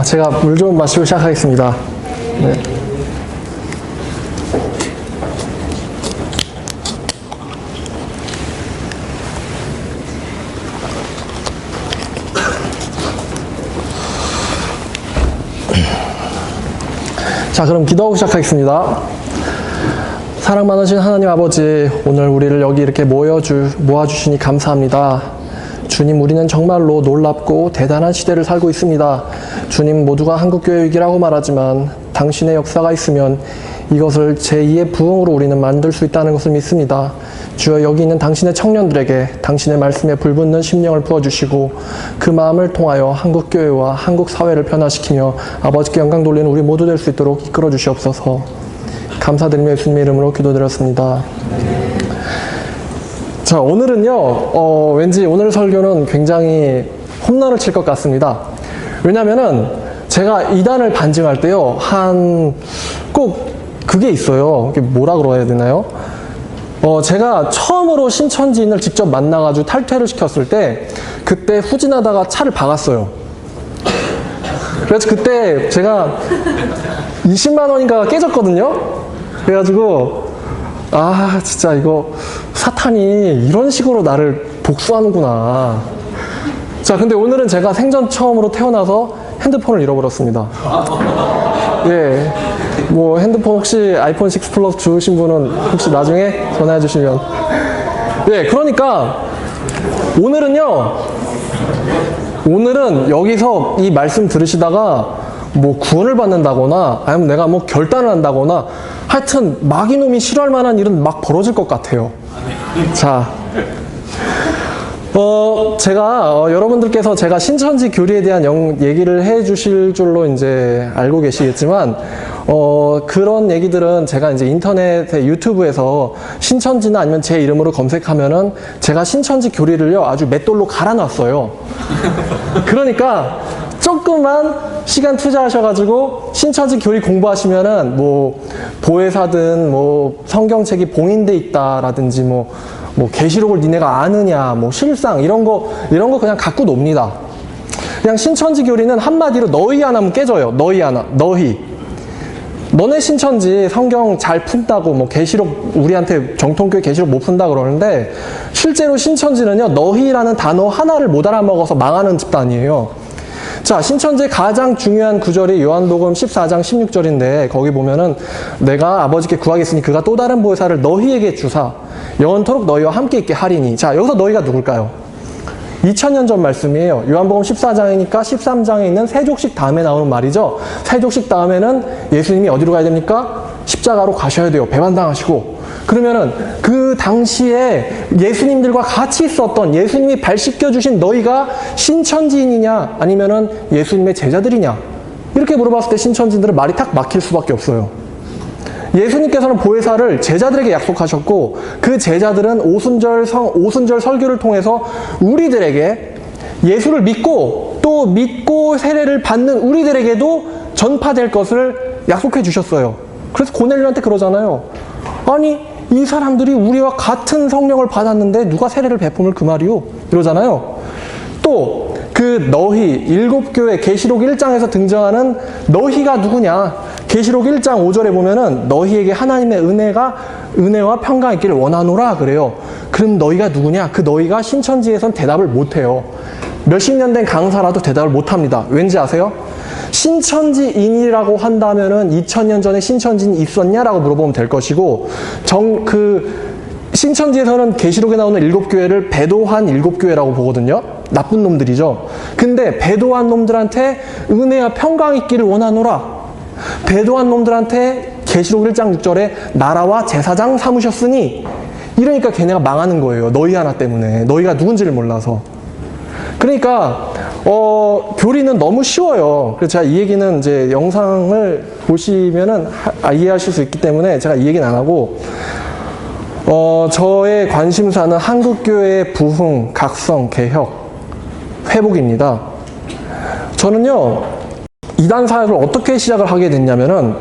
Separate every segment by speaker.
Speaker 1: 제가 물 좀 마시고 시작하겠습니다. 네. 자, 그럼 기도하고 시작하겠습니다. 사랑 많으신 하나님 아버지, 오늘 우리를 여기 이렇게 모아주시니 감사합니다. 주님, 우리는 정말로 놀랍고 대단한 시대를 살고 있습니다. 주님, 모두가 한국교회 위기라고 말하지만 당신의 역사가 있으면 이것을 제2의 부흥으로 우리는 만들 수 있다는 것을 믿습니다. 주여, 여기 있는 당신의 청년들에게 당신의 말씀에 불붙는 심령을 부어주시고 그 마음을 통하여 한국교회와 한국사회를 변화시키며 아버지께 영광 돌리는 우리 모두 될 수 있도록 이끌어 주시옵소서. 감사드리며 예수님의 이름으로 기도드렸습니다. 자, 오늘은요, 왠지 오늘 설교는 굉장히 홈런을 칠 것 같습니다. 왜냐면은 제가 이단을 반증할 때요, 꼭 그게 있어요. 뭐라 그래야 되나요? 제가 처음으로 신천지인을 직접 만나가지고 탈퇴를 시켰을 때, 그때 후진하다가 차를 박았어요. 그래서 그때 제가 20만 원인가가 깨졌거든요? 그래가지고, 진짜 이거 사탄이 이런 식으로 나를 복수하는구나. 자, 근데 오늘은 제가 생전 처음으로 태어나서 핸드폰을 잃어버렸습니다. 예. 뭐 핸드폰 혹시 아이폰 6 플러스 주신 분은 혹시 나중에 전화해 주시면. 예, 그러니까 오늘은 여기서 이 말씀 들으시다가 뭐 구원을 받는다거나 아니면 내가 뭐 결단을 한다거나 하여튼 마귀놈이 싫어할 만한 일은 막 벌어질 것 같아요. 자, 제가 여러분들께서 제가 신천지 교리에 대한 얘기를 해 주실 줄로 이제 알고 계시겠지만 그런 얘기들은 제가 이제 인터넷에 유튜브에서 신천지나 아니면 제 이름으로 검색하면은 제가 신천지 교리를요 아주 맷돌로 갈아놨어요. 그러니까 조금만 시간 투자하셔가지고 신천지 교리 공부하시면은 뭐 보혜사든 뭐 성경책이 봉인돼 있다라든지 뭐 계시록을 니네가 아느냐, 뭐 실상 이런 거 그냥 갖고 놉니다. 그냥 신천지 교리는 한마디로 너희 하나면 깨져요. 너희. 너네 신천지 성경 잘 푼다고 뭐 계시록 우리한테 정통교회 계시록 못 푼다 그러는데 실제로 신천지는요 너희라는 단어 하나를 못 알아먹어서 망하는 집단이에요. 자, 신천지의 가장 중요한 구절이 요한복음 14장 16절인데 거기 보면은 내가 아버지께 구하겠으니 그가 또 다른 보혜사를 너희에게 주사 영원토록 너희와 함께 있게 하리니. 자, 여기서 너희가 누굴까요? 2000년 전 말씀이에요. 요한복음 14장이니까 13장에 있는 세족식 다음에 나오는 말이죠. 세족식 다음에는 예수님이 어디로 가야 됩니까? 십자가로 가셔야 돼요. 배반당하시고. 그러면은 그 당시에 예수님들과 같이 있었던 예수님이 발 씻겨주신 너희가 신천지인이냐 아니면은 예수님의 제자들이냐 이렇게 물어봤을 때 신천지인들은 말이 탁 막힐 수밖에 없어요. 예수님께서는 보혜사를 제자들에게 약속하셨고 그 제자들은 오순절 설교를 통해서 우리들에게 예수를 믿고 또 믿고 세례를 받는 우리들에게도 전파될 것을 약속해 주셨어요. 그래서 고넬료한테 그러잖아요. 아니 이 사람들이 우리와 같은 성령을 받았는데 누가 세례를 베품을 그 말이요? 이러잖아요. 또 그 너희 일곱 교회 계시록 1장에서 등장하는 너희가 누구냐? 계시록 1장 5절에 보면은 너희에게 하나님의 은혜와 평강 있기를 원하노라 그래요. 그럼 너희가 누구냐? 그 너희가 신천지에선 대답을 못해요. 몇십 년 된 강사라도 대답을 못합니다. 왠지 아세요? 신천지인이라고 한다면은 2000년 전에 신천지인이 있었냐라고 물어보면 될 것이고 신천지에서는 계시록에 나오는 7교회를 배도한 7교회라고 보거든요. 나쁜 놈들이죠. 근데 배도한 놈들한테 은혜와 평강 있기를 원하노라. 배도한 놈들한테 계시록 1장 6절에 나라와 제사장 삼으셨으니 이러니까 걔네가 망하는 거예요. 너희 하나 때문에. 너희가 누군지를 몰라서. 그러니까 교리는 너무 쉬워요. 그래서 제가 이 얘기는 이제 영상을 보시면은 이해하실 수 있기 때문에 제가 이 얘기는 안 하고 저의 관심사는 한국교회의 부흥, 각성, 개혁, 회복입니다. 저는요 이단 사역을 어떻게 시작을 하게 됐냐면은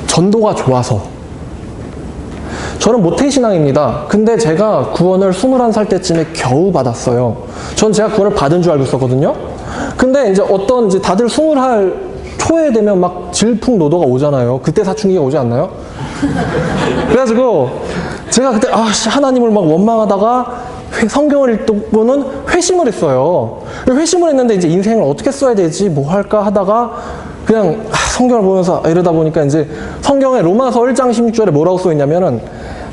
Speaker 1: 전도가 좋아서 저는 모태신앙입니다. 근데 제가 구원을 21살 때쯤에 겨우 받았어요. 전 제가 구원을 받은 줄 알고 있었거든요. 근데 이제 이제 다들 20살 초에 되면 막 질풍노도가 오잖아요. 그때 사춘기가 오지 않나요? 그래가지고 제가 그때 하나님을 막 원망하다가 성경을 읽고는 회심을 했어요. 회심을 했는데 이제 인생을 어떻게 써야 되지, 뭐 할까 하다가 그냥 성경을 보면서 이러다 보니까 이제 성경에 로마서 1장 16절에 뭐라고 써있냐면은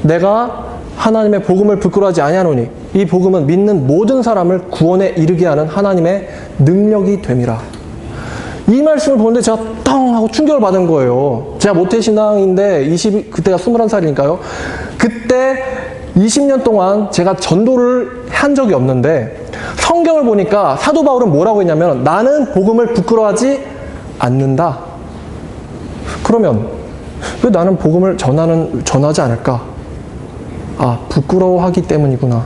Speaker 1: 내가 하나님의 복음을 부끄러워하지 아니하노니 이 복음은 믿는 모든 사람을 구원에 이르게 하는 하나님의 능력이 됨이라. 이 말씀을 보는데 제가 땅 하고 충격을 받은 거예요. 제가 모태신앙인데 그때가 21살이니까요. 그때 20년 동안 제가 전도를 한 적이 없는데 성경을 보니까 사도 바울은 뭐라고 했냐면 나는 복음을 부끄러워하지 않는다. 그러면 왜 나는 복음을 전하지 않을까? 부끄러워하기 때문이구나.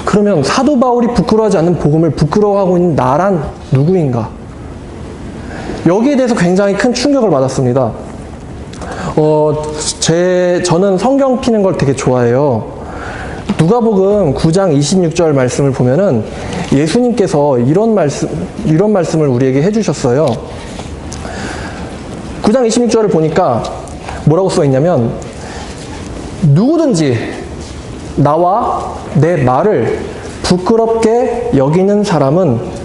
Speaker 1: 그러면 사도 바울이 부끄러워하지 않는 복음을 부끄러워하고 있는 나란 누구인가? 여기에 대해서 굉장히 큰 충격을 받았습니다. 저는 성경 피는 걸 되게 좋아해요. 누가복음 9장 26절 말씀을 보면은 예수님께서 이런 말씀을 우리에게 해주셨어요. 9장 26절을 보니까 뭐라고 써있냐면 누구든지 나와 내 말을 부끄럽게 여기는 사람은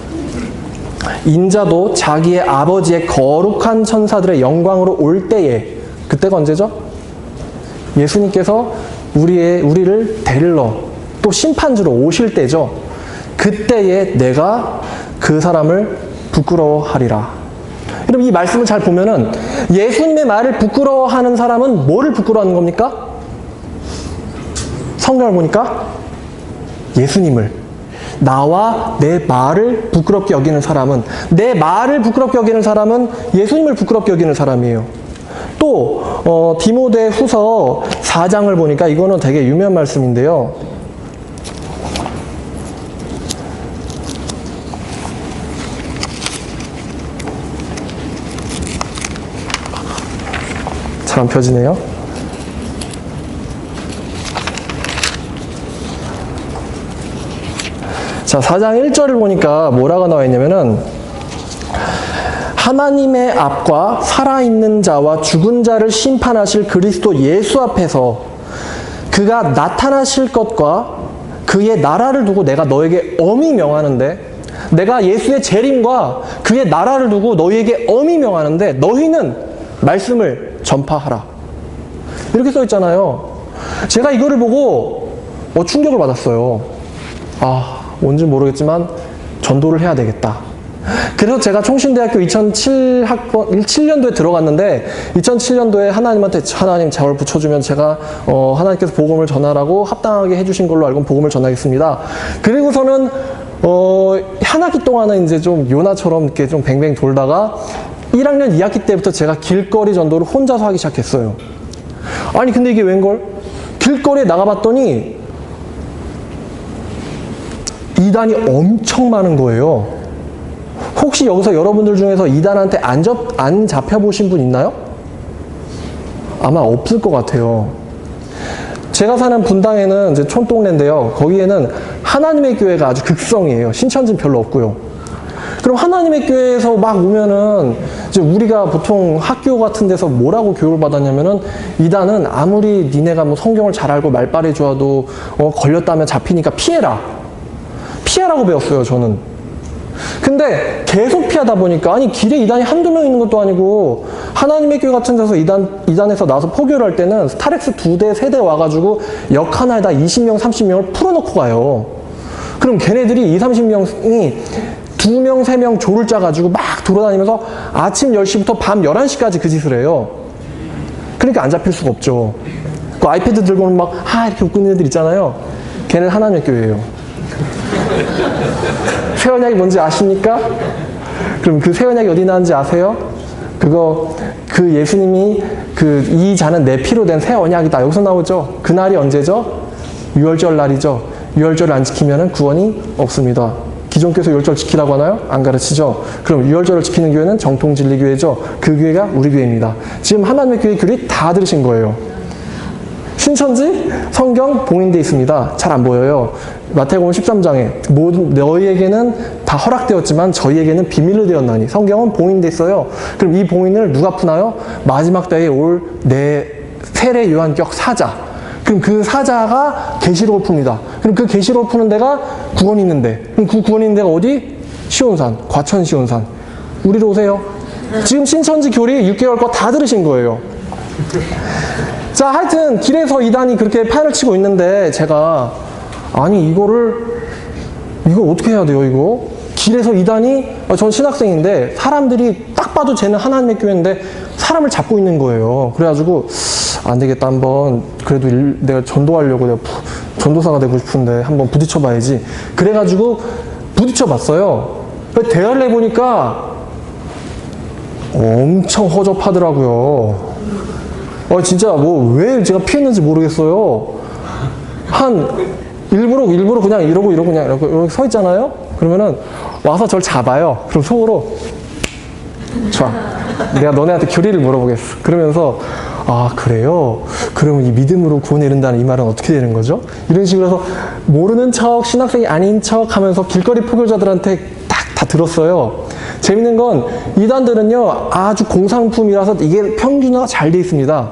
Speaker 1: 인자도 자기의 아버지의 거룩한 천사들의 영광으로 올 때에, 그때가 언제죠? 예수님께서 우리를 데리러 또 심판주로 오실 때죠. 그때에 내가 그 사람을 부끄러워하리라. 여러분 이 말씀을 잘 보면은 예수님의 말을 부끄러워하는 사람은 뭐를 부끄러워하는 겁니까? 성경을 보니까 예수님을, 나와 내 말을 부끄럽게 여기는 사람은, 내 말을 부끄럽게 여기는 사람은 예수님을 부끄럽게 여기는 사람이에요. 또 디모데 후서 4장을 보니까 이거는 되게 유명한 말씀인데요. 잘 안 펴지네요. 자, 4장 1절을 보니까 뭐라고 나와 있냐면은 하나님의 앞과 살아있는 자와 죽은 자를 심판하실 그리스도 예수 앞에서 그가 나타나실 것과 그의 나라를 두고 내가 너에게 엄히 명하는데, 내가 예수의 재림과 그의 나라를 두고 너희에게 엄히 명하는데 너희는 말씀을 전파하라. 이렇게 써 있잖아요. 제가 이거를 보고 충격을 받았어요. 뭔지 모르겠지만 전도를 해야 되겠다. 그래서 제가 총신대학교 2007년도에 들어갔는데 2007년도에 하나님한테 하나님 저를 붙여주면 제가 하나님께서 복음을 전하라고 합당하게 해주신 걸로 알고 복음을 전하겠습니다. 그리고서는 한 학기 동안은 이제 좀 요나처럼 이렇게 좀 뱅뱅 돌다가 1학년 2학기 때부터 제가 길거리 전도를 혼자서 하기 시작했어요. 아니 근데 이게 웬걸? 길거리에 나가봤더니 이단이 엄청 많은 거예요. 혹시 여기서 여러분들 중에서 이단한테 안 잡혀보신 분 있나요? 아마 없을 것 같아요. 제가 사는 분당에는 이제 촌동네인데요. 거기에는 하나님의 교회가 아주 극성이에요. 신천지는 별로 없고요. 그럼 하나님의 교회에서 막 오면은 이제 우리가 보통 학교 같은 데서 뭐라고 교육을 받았냐면은 이단은 아무리 니네가 뭐 성경을 잘 알고 말빨해 줘도 걸렸다면 잡히니까 피해라고 배웠어요, 저는. 근데 계속 피하다 보니까 아니 길에 이단이 한두 명 있는 것도 아니고 하나님의 교회 같은 데서 이단에서 나와서 포교를 할 때는 스타렉스 2대, 3대 와가지고 역 하나에다 20명, 30명을 풀어놓고 가요. 그럼 걔네들이 20, 30명이 2명, 3명 조를 짜가지고 막 돌아다니면서 아침 10시부터 밤 11시까지 그 짓을 해요. 그러니까 안 잡힐 수가 없죠. 그 아이패드 들고는 막 이렇게 웃고 있는 애들 있잖아요. 걔는 하나님의 교회예요. 새 언약이 뭔지 아십니까? 그럼 그 새 언약이 어디 나왔는지 아세요? 그 예수님이 이 자는 내 피로 된 새 언약이다. 여기서 나오죠. 그날이 언제죠? 유월절 날이죠. 유월절을 안 지키면은 구원이 없습니다. 기존교회에서 유월절 지키라고 하나요? 안 가르치죠. 그럼 유월절을 지키는 교회는 정통진리교회죠. 그 교회가 우리 교회입니다. 지금 하나님의 교회 교리 다 들으신 거예요. 신천지 성경 봉인되어 있습니다. 잘 안 보여요. 마태복음 13장에 너희에게는 다 허락되었지만 저희에게는 비밀로 되었나니 성경은 봉인되어 있어요. 그럼 이 봉인을 누가 푸나요? 마지막 때에 올 세례 요한격 사자. 그럼 그 사자가 계시록을 풉니다. 그럼 그 계시록을 푸는 데가 구원이 있는데, 그럼 그 구원이 있는 데가 어디? 시온산, 과천 시온산. 우리로 오세요. 지금 신천지 교리 6개월 거 다 들으신 거예요. 자, 하여튼 길에서 이단이 그렇게 판을 치고 있는데 제가 아니 이거 어떻게 해야 돼요 이거? 길에서 이단이 전 신학생인데 사람들이 딱 봐도 쟤는 하나님의 교회인데 사람을 잡고 있는 거예요. 그래가지고 안 되겠다, 한번 그래도 내가 전도하려고 내가 전도사가 되고 싶은데 한번 부딪혀 봐야지. 그래가지고 부딪혀 봤어요. 대화를 해보니까 엄청 허접하더라고요. 진짜 왜 제가 피했는지 모르겠어요. 일부러 그냥 이러고 그냥 이렇게 서 있잖아요. 그러면은 와서 저를 잡아요. 그럼 속으로 좋아, 내가 너네한테 교리를 물어보겠어. 그러면서 아 그래요? 그러면 이 믿음으로 구원에 이른다는 이 말은 어떻게 되는 거죠? 이런 식으로 해서 모르는 척, 신학생이 아닌 척 하면서 길거리 포교자들한테 다 들었어요. 재밌는 건 이단들은요 아주 공산품이라서 이게 평균화가 잘 돼 있습니다.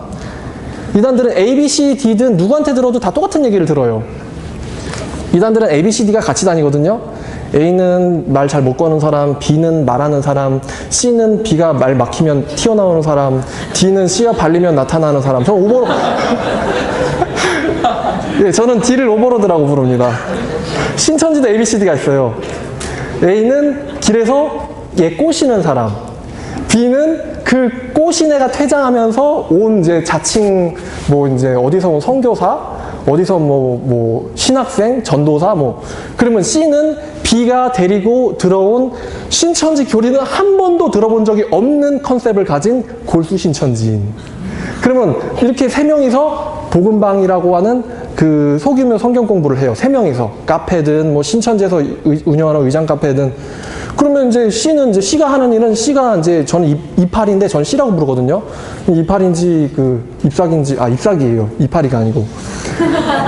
Speaker 1: 이단들은 A, B, C, D든 누구한테 들어도 다 똑같은 얘기를 들어요. 이단들은 A, B, C, D가 같이 다니거든요. A는 말 잘 못 거는 사람, B는 말하는 사람, C는 B가 말 막히면 튀어나오는 사람, D는 C가 발리면 나타나는 사람. 저는 오버로 예, 저는 D를 오버로드라고 부릅니다. 신천지도 A, B, C, D가 있어요. A는 길에서 얘 꼬시는 사람, B는 그 꼬신 애가 퇴장하면서 온 이제 자칭 이제 어디서 온 선교사, 어디서 신학생, 전도사 그러면 C는 B가 데리고 들어온 신천지 교리는 한 번도 들어본 적이 없는 컨셉을 가진 골수 신천지인. 그러면 이렇게 세 명이서 복음방이라고 하는 그 소규모 성경 공부를 해요. 세 명이서 카페든 신천지에서 운영하는 의장 카페든. 그러면 이제 C는 이제 C가 하는 일은 C가 이제 저는 이팔인데 저는 C라고 부르거든요. 이팔인지 ip삭인지 ip삭이에요. 이팔이가 아니고.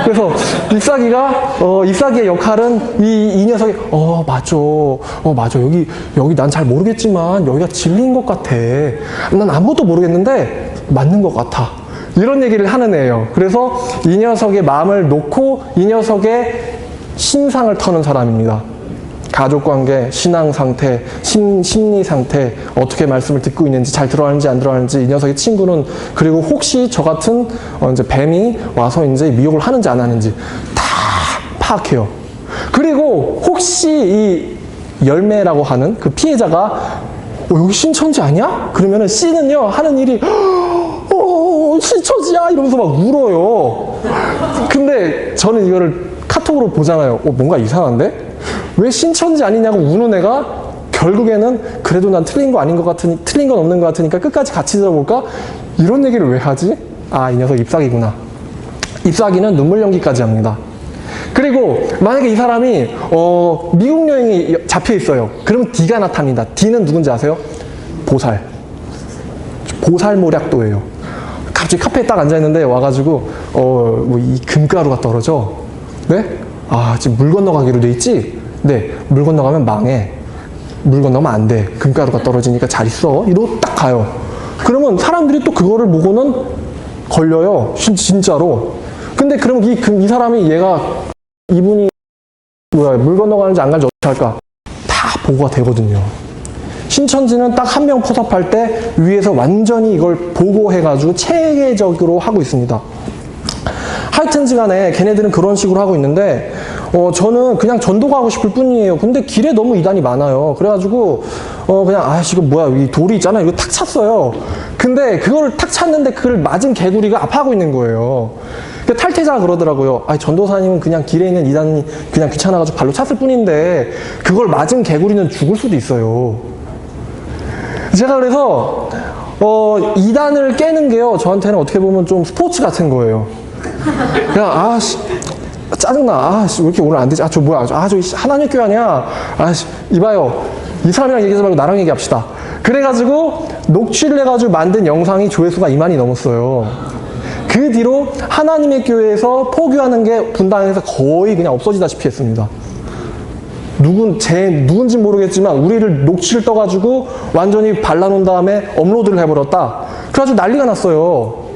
Speaker 1: 그래서 ip삭이의 역할은 이 녀석이 맞아 여기 난 잘 모르겠지만 여기가 진리인 것 같아. 난 아무것도 모르겠는데 맞는 것 같아. 이런 얘기를 하는 애예요. 그래서 이 녀석의 마음을 놓고 이 녀석의 신상을 터는 사람입니다. 가족관계, 신앙 상태, 심리 상태, 어떻게 말씀을 듣고 있는지, 잘 들어가는지 안 들어가는지, 이 녀석의 친구는, 그리고 혹시 저 같은 이제 뱀이 와서 이제 미혹을 하는지 안 하는지 다 파악해요. 그리고 혹시 이 열매라고 하는 그 피해자가 여기 신천지 아니야? 그러면은 C는요 하는 일이 신천지야 이러면서 막 울어요. 근데 저는 이거를 카톡으로 보잖아요. 뭔가 이상한데? 왜 신천지 아니냐고 우는 애가 결국에는 그래도 난 틀린 거 아닌 것 같으니, 틀린 건 없는 것 같으니까 끝까지 같이 들어볼까? 이런 얘기를 왜 하지? 이 녀석 ip삭이구나. ip삭이는 눈물 연기까지 합니다. 그리고 만약에 이 사람이 미국 여행이 잡혀 있어요. 그러면 D가 나타납니다. D는 누군지 아세요? 보살모략도예요. 갑자기 카페에 딱 앉아있는데 와가지고 이 금가루가 떨어져. 네? 지금 물 건너가기로 돼 있지? 네, 물 건너가면 망해. 물 건너면 안 돼. 금가루가 떨어지니까 잘 있어. 이러고 딱 가요. 그러면 사람들이 또 그거를 보고는 걸려요. 진짜로. 근데 그럼 이 사람이 이분이 물 건너가는지 안 가는지 어떻게 할까? 다 보고가 되거든요. 신천지는 딱 한 명 포섭할 때 위에서 완전히 이걸 보고해가지고 체계적으로 하고 있습니다. 하여튼지간에 걔네들은 그런 식으로 하고 있는데 저는 그냥 전도가 하고 싶을 뿐이에요. 근데 길에 너무 이단이 많아요. 그래가지고 그냥 이거 뭐야 이 돌이 있잖아 이거 탁 찼어요. 근데 그거를 탁 찼는데 그걸 맞은 개구리가 아파하고 있는 거예요. 탈퇴자가 그러더라고요. 전도사님은 그냥 길에 있는 이단이 그냥 귀찮아가지고 발로 찼을 뿐인데 그걸 맞은 개구리는 죽을 수도 있어요. 제가 그래서 이단을 깨는 게요 저한테는 어떻게 보면 좀 스포츠 같은 거예요. 그냥 짜증나. 왜 이렇게 오늘 안 되지? 저 뭐야? 저 하나님 교회 아니야? 이봐요. 이 사람이랑 얘기하지 말고 나랑 얘기합시다. 그래가지고 녹취를 해가지고 만든 영상이 조회수가 2만이 넘었어요. 그 뒤로 하나님의 교회에서 포교하는 게 분당에서 거의 그냥 없어지다시피 했습니다. 누군지 모르겠지만 우리를 녹취를 떠가지고 완전히 발라놓은 다음에 업로드를 해버렸다. 그래가지고 난리가 났어요.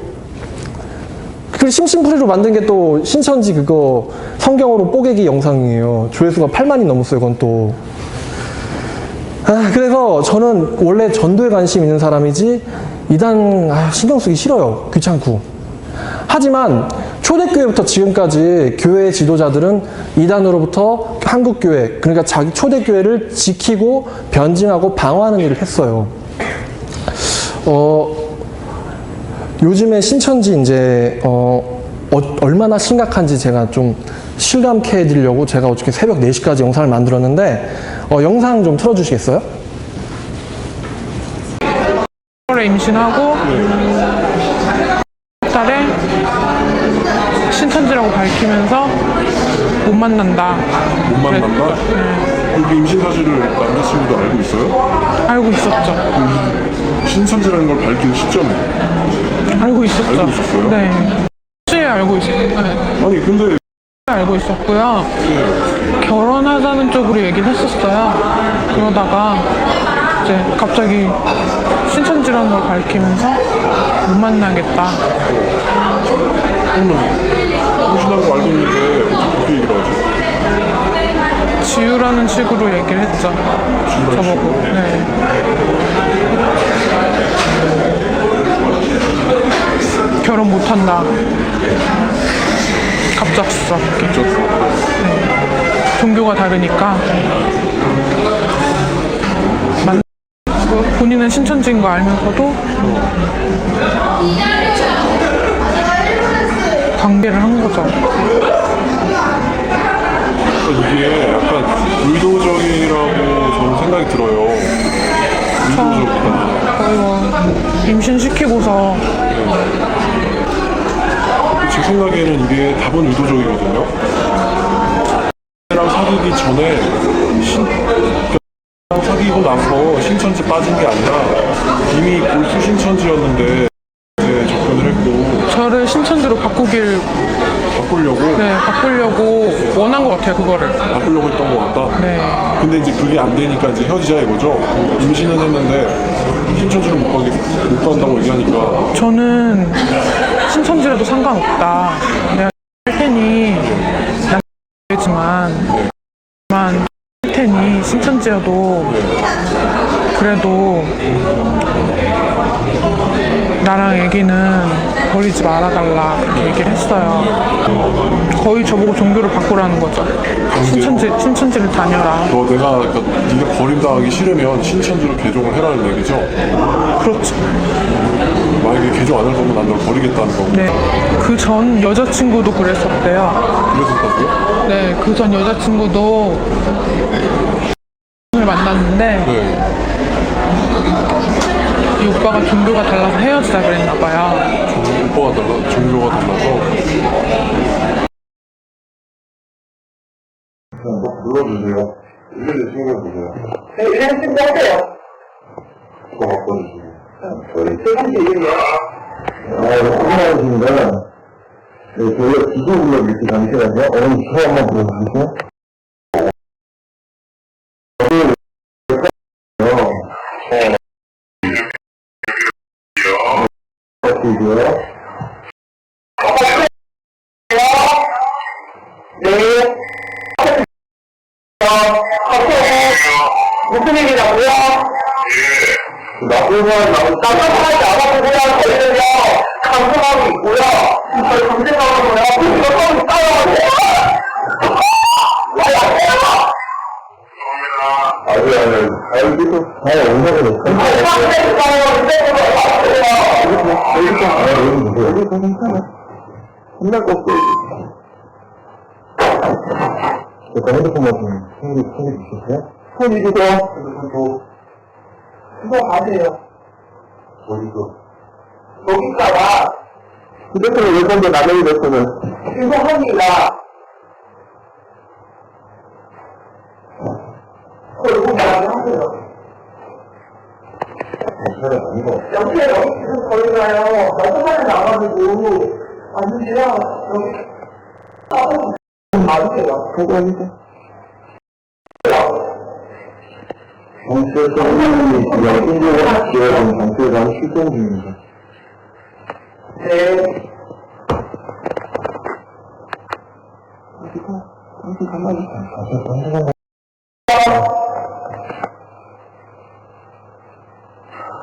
Speaker 1: 그 심심풀이로 만든 게 또 신천지 그거 성경으로 뽀개기 영상이에요. 조회수가 8만이 넘었어요. 그건 또. 그래서 저는 원래 전도에 관심 있는 사람이지 이단 신경 쓰기 싫어요. 귀찮고. 하지만 초대교회부터 지금까지 교회 지도자들은 이단으로부터 한국교회, 그러니까 자기 초대교회를 지키고 변증하고 방어하는 일을 했어요. 요즘에 신천지 이제 얼마나 심각한지 제가 좀 실감케 해드리려고 제가 어저께 새벽 4시까지 영상을 만들었는데 영상 좀 틀어주시겠어요?
Speaker 2: 임신하고 달에 신천지라고 밝히면서 못 만난다.
Speaker 3: 못 만난다? 네. 여기 임신 사실을 남자친구도 알고 있어요?
Speaker 2: 알고 있었죠.
Speaker 3: 신천지라는 걸 밝힌 시점에
Speaker 2: 알고 있었죠.
Speaker 3: 알고 있었어요?
Speaker 2: 네. 시에 알고 있었어요. 네.
Speaker 3: 아니 근데
Speaker 2: 알고 있었고요. 결혼하자는 쪽으로 얘기를 했었어요. 그러다가 이제 갑자기 신천지라는 걸 밝히면서 못 만나겠다.
Speaker 3: 그러면 임신한 거 알고 있는데 어떻게 그렇게 얘기를 하지?
Speaker 2: 지우라는 식으로 얘기를 했죠. 저보고. 네. 결혼 못한다. 갑작스럽게. 네. 종교가 다르니까. 본인은 신천지인 거 알면서도 관계를 한 거죠.
Speaker 3: 이게 약간 의도적이라고 저는 생각이 들어요. 의도적이다.
Speaker 2: 거의 임신시키고서
Speaker 3: 제 생각에는 이게 답은 의도적이거든요. 랑 사귀기 전에 사귀고 나서 신천지 빠진 게 아니라 이미 골수 신천지였는데 이제 접근을 했고
Speaker 2: 저를 신천지로 바꾸려고 원한 것 같아요. 그거를
Speaker 3: 바꾸려고 했던 것 같다.
Speaker 2: 네.
Speaker 3: 근데 이제 그게 안 되니까 이제 헤어지자 이거죠. 임신은 했는데 신천지를 못 간다고 얘기하니까
Speaker 2: 저는 신천지라도 상관없다. 내가 할 테니 남지만 할 테니 신천지여도 그래도 나랑 애기는 버리지 말아달라 그렇게 얘기를 했어요. 거의 저보고 종교를 바꾸라는 거죠. 신천지를 다녀라.
Speaker 3: 네가 버림당하기 싫으면 신천지로 개종을 해라는 얘기죠.
Speaker 2: 그렇죠.
Speaker 3: 만약에 개종 안 할 거면 난 널 버리겠다는 거고.
Speaker 2: 네. 그 전 여자친구도 그랬었대요.
Speaker 3: 그랬었다고요?
Speaker 2: 네. 그 전 여자친구도 을 만났는데
Speaker 3: 네.
Speaker 2: 이 오빠가 종교가 달라서 헤어지자 그랬나 봐요.
Speaker 3: 종교가 달라서.
Speaker 4: 눌러주세요. 1년에 신고해주세요.
Speaker 5: 네, 1년 신고하세요.
Speaker 4: 그거 바꿔주시고. 저희.
Speaker 5: 세상지 이름이요.
Speaker 4: 이거 고생하셨습니다. 네, 저희가 기도 불러드릴게요. 잠시만요. 어머니 저 한번 불러주세요.
Speaker 5: 네. 무슨 얘기냐고요?
Speaker 4: 나쁜 사람
Speaker 5: 나타나지 않았고요. 저희는요, 감성하고 있고요. 저희 감성하고요. 이거 따라가세요. 왜 안 돼요?
Speaker 4: 알겠어. 엉덩이를 혼날 거 없어. 일단 핸드폰만 좀 챙겨주시겠어요?
Speaker 5: 손 이리도
Speaker 4: 핸드폰 줘.
Speaker 5: 그거 가세요.
Speaker 4: 어디서?
Speaker 5: 거기다가
Speaker 4: 휴대폰을 왜 건데 남의 휴대폰을?
Speaker 5: 그거 하니까 그거 말하게 하세요.
Speaker 4: 괜찮아, 아닌 거.
Speaker 5: 옆에 여기 지금 거기가요. 너무나게 나가지고 아니, 그냥, 여기, 맞으세요.
Speaker 4: 소개해주세요. 정치성이 지금 인증을 지어진 정치회장 실종 중입니다.
Speaker 5: 네.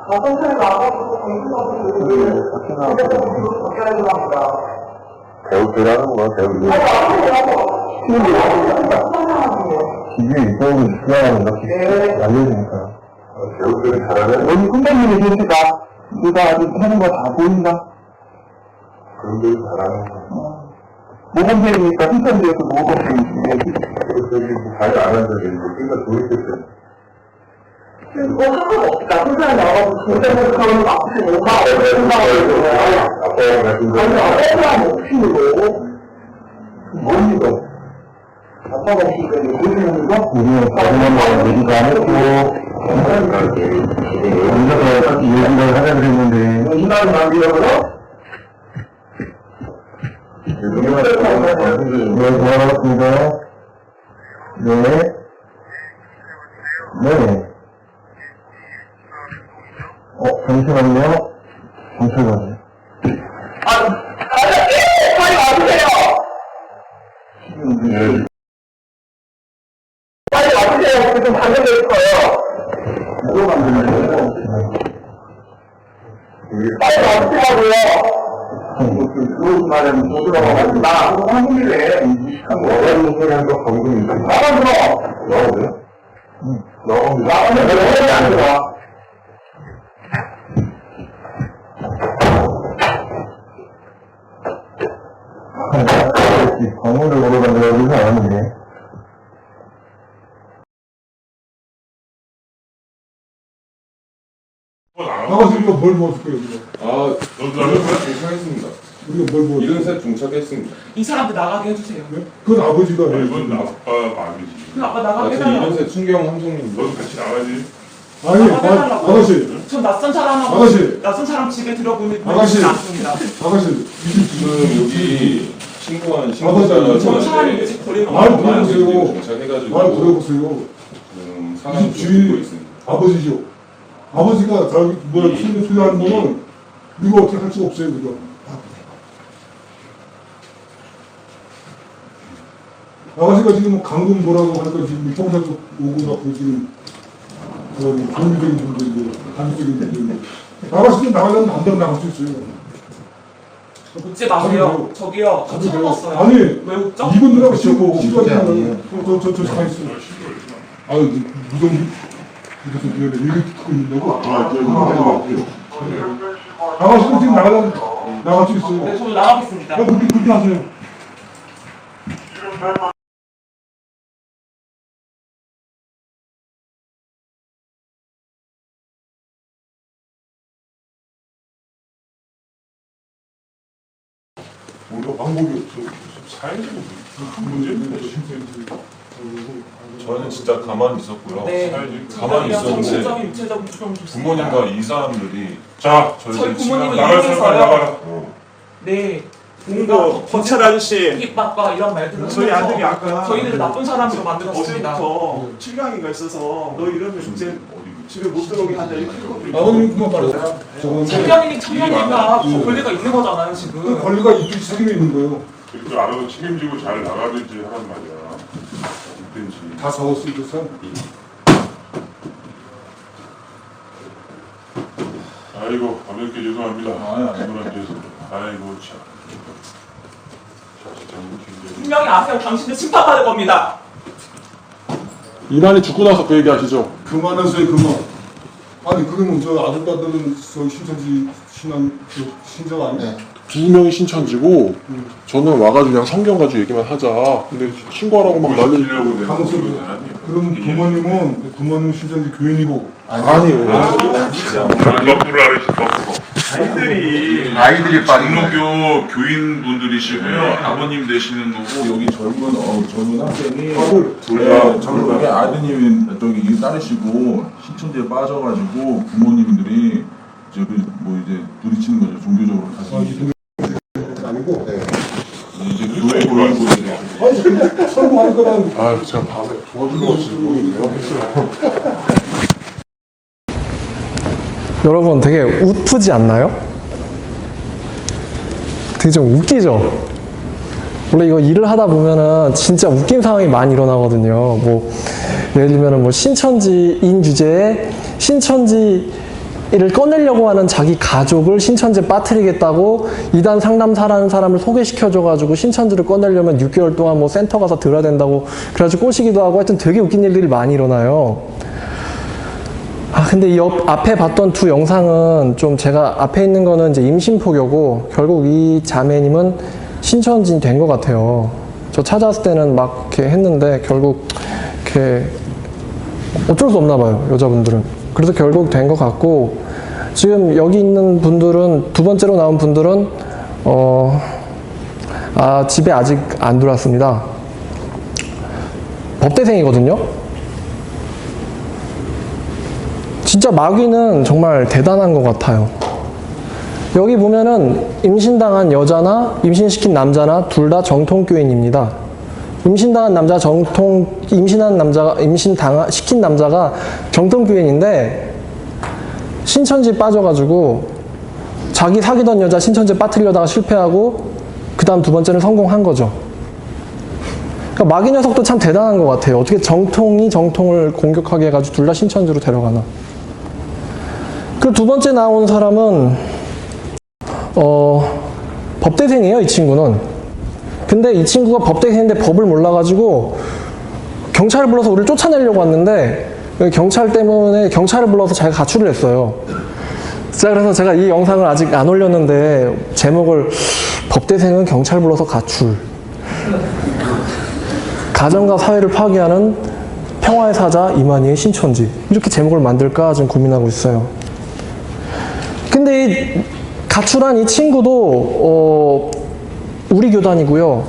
Speaker 5: 성찰 나가고 정신없는 밖에 하지 맙니다.
Speaker 4: 배우들하는 거, 배우들. 기계 이쪽으로 주장하는 거, 알려주니까. 배우들이 잘하는?
Speaker 5: 여기 선배님이 계시다. 누가 아주 하는 거 다 보인다.
Speaker 4: 배우들이 잘하는 거.
Speaker 5: 모범생이니까 신천지에서 모범생이시네.
Speaker 4: 배우들이 잘안 하는 적이 그러니까 도입됐어요.
Speaker 5: 뭐 상관없다. 선생님 나가고 선생님 그런 거 아프시면 오빠
Speaker 4: 아빠랑 같은 거.
Speaker 5: 아니 아빠랑 없으신 거고
Speaker 4: 뭔 이거?
Speaker 5: 아빠가 없으니까 이거 보시는 거?
Speaker 4: 우리는 자기만 얘기도 안 했고, 먼저 딱 얘기를 하자 그랬는데,
Speaker 5: 이날 남기려고요?
Speaker 4: 네, 고맙습니다. 네. 네. 잠시만요. 잠시만요.
Speaker 5: 빨리 와주세요! 빨리 와주세요. 지금 방송돼 있어요.
Speaker 4: 뭐가 만드는
Speaker 5: 빨리 와주시라고요.
Speaker 4: 그런 말은 못 들어가가지고,
Speaker 5: 나 한국이래.
Speaker 4: 뭐라는 소리 한거 검증입니다.
Speaker 5: 나만 들어.
Speaker 4: 나오고요? 응. 나옵니다.
Speaker 5: 나오면 왜 안 들어?
Speaker 4: 방문을 물어봤는데 여기서 안 하는데.
Speaker 6: 나가시니까 뭘 먹을게요, 우리가?
Speaker 7: 아, 이런 셋 종착했습니다.
Speaker 6: 우리가 뭘 먹을게요?
Speaker 7: 이런 셋 종착했습니다.
Speaker 2: 이 사람들 나가게 해주세요.
Speaker 6: 그건 아버지가 해야지.
Speaker 8: 이건 아빠 마음이지.
Speaker 2: 그 아빠
Speaker 7: 아,
Speaker 2: 나가게
Speaker 7: 저 이런
Speaker 2: 해달라고.
Speaker 7: 셋 순경 함성님.
Speaker 8: 너도 같이 나가지.
Speaker 6: 아니,
Speaker 2: 나가게 해달라고.
Speaker 6: 아가씨,
Speaker 2: 전 낯선 사람하고
Speaker 6: 아가씨.
Speaker 2: 낯선 사람 집에 들어보는
Speaker 6: 아가씨.
Speaker 2: 않습니다.
Speaker 6: 아가씨,
Speaker 7: 지금 여기 신고한
Speaker 6: 아버지,
Speaker 7: 신고자
Speaker 2: 저 사람이
Speaker 7: 분한테
Speaker 2: 집 버리는
Speaker 6: 말
Speaker 2: 거
Speaker 6: 들어보세요.
Speaker 7: 종착해가지고
Speaker 6: 말 들어보세요.
Speaker 7: 지금
Speaker 6: 이
Speaker 7: 상황 좀
Speaker 6: 집
Speaker 7: 듣고
Speaker 6: 주인
Speaker 7: 있습니다.
Speaker 6: 아버지죠. 아버지가 자기 뭐야 소유하는 거는 이거 어떻게 할 수가 없어요, 우리가. 아가씨가 지금 강금 뭐라고 하니까 지금 경찰도 오고 나고 지금 종교적인 분들인데, 단적인 분들인데. 아가씨는 나가려면 마음대로 나갈 수 있어요.
Speaker 2: 웃지 마세요. 저기요. 저 처음 봤어요.
Speaker 6: 아니,
Speaker 2: 왜 웃죠?
Speaker 6: 이분들하고 시간이 저 가만있어. 아유, 무슨 미안해. 이렇게 듣고 있는다고? 아가씨는 지금 나갈 수 있어요.
Speaker 2: 네, 저도 나가겠습니다.
Speaker 6: 그렇게 하세요.
Speaker 8: 우리가 방법이 없어. 사회적으로 문제인데. 저는 진짜 가만히 있었고요.
Speaker 2: 네.
Speaker 8: 가만히 있었는데
Speaker 2: 정신적인 육체적인 좀
Speaker 8: 부모님과 이 사람들이 자
Speaker 2: 저희 부모님은
Speaker 8: 나갈
Speaker 2: 이해해서요.
Speaker 8: 사람 나가라.
Speaker 2: 네. 뭔가
Speaker 9: 경찰 아저씨,
Speaker 2: 핍박과 이런 말들을
Speaker 9: 저희
Speaker 2: 하면서
Speaker 9: 아들이 아까
Speaker 2: 저희들을 나쁜 사람으로 만들었습니다.
Speaker 9: 어제부터 출강이가 있어서 너 이러면 이제 집에 못 들어오게 한다 이렇게 했거든요.
Speaker 6: 아버님 그만 말하세요. 저건
Speaker 2: 청년이니까 더 권리가 있는 거잖아요 지금.
Speaker 6: 권리가 이쪽 책임이 있는 거예요.
Speaker 8: 그걸 알아서 책임지고 잘 나가든지 하란 말이야. 어든지.
Speaker 6: 다 적었어, 그 사람.
Speaker 8: 아이고 가볍게 죄송합니다. 이분한테서. 아이고 참.
Speaker 2: 분명히 아세요. 당신들 심판받을 겁니다.
Speaker 3: 이만희 죽고 나서 그 얘기 하시죠.
Speaker 6: 그만하세요, 그만. 아니, 그러면 저 아들딸들은 저 신천지 신앙 신자가 아니야?
Speaker 3: 두 명이 신천지고 저는 와가지고 그냥 성경 가지고 얘기만 하자. 근데 신고하라고 막 난리.
Speaker 6: 그럼 부모님은 신천지 교인이고.
Speaker 3: 아니에요.
Speaker 8: 거꾸로 하시 거꾸로.
Speaker 10: 아이들이 장로교 교인분들이시고요. 아버님 되시는 거고 여기 젊은 학생이 저기 아드님이 저기 딸이시고 신천지에 빠져가지고 부모님들이 저기 뭐 이제 부딪히는 거죠. 종교적으로 가슴이.
Speaker 6: 아니고 아니고.
Speaker 10: 이제 교회 교인분들이
Speaker 6: 아니 근데 설명할 거랑
Speaker 3: 아, 제가 밤에 도와준 거 없이 모르겠네요.
Speaker 1: 여러분 되게 웃프지 않나요? 되게 좀 웃기죠? 원래 이거 일을 하다 보면은 진짜 웃긴 상황이 많이 일어나거든요. 뭐 예를 들면은 뭐 신천지인 주제에 신천지를 꺼내려고 하는 자기 가족을 신천지에 빠뜨리겠다고 이단 상담사라는 사람을 소개시켜줘가지고 신천지를 꺼내려면 6개월 동안 뭐 센터 가서 들어야 된다고 그래가지고 꼬시기도 하고 하여튼 되게 웃긴 일들이 많이 일어나요. 아, 근데 이 앞에 봤던 두 영상은 좀 제가 앞에 있는 거는 이제 임신포교고 결국 이 자매님은 신천지인 된 것 같아요. 저 찾아왔을 때는 막 이렇게 했는데 결국 이렇게 어쩔 수 없나 봐요, 여자분들은. 그래서 결국 된 것 같고 지금 여기 있는 분들은 두 번째로 나온 분들은 집에 아직 안 들어왔습니다. 법대생이거든요. 진짜 마귀는 정말 대단한 것 같아요. 여기 보면은 임신당한 여자나 임신시킨 남자나 둘 다 정통교인입니다. 임신당한 남자 임신시킨 남자가 정통교인인데 신천지 빠져가지고 자기 사귀던 여자 신천지에 빠뜨리려다가 실패하고 그 다음 두 번째는 성공한 거죠. 그러니까 마귀 녀석도 참 대단한 것 같아요. 어떻게 정통이 정통을 공격하게 해가지고 둘 다 신천지로 데려가나. 그 두 번째 나온 사람은 법대생이에요, 이 친구는. 근데 이 친구가 법대생인데 법을 몰라가지고 경찰을 불러서 우리를 쫓아내려고 왔는데 경찰을 불러서 자기가 가출을 했어요. 자, 그래서 제가 이 영상을 아직 안 올렸는데 제목을 법대생은 경찰 불러서 가출, 가정과 사회를 파괴하는 평화의 사자 이만희의 신천지, 이렇게 제목을 만들까 지금 고민하고 있어요. 근데 이 가출한 이 친구도 우리 교단이고요.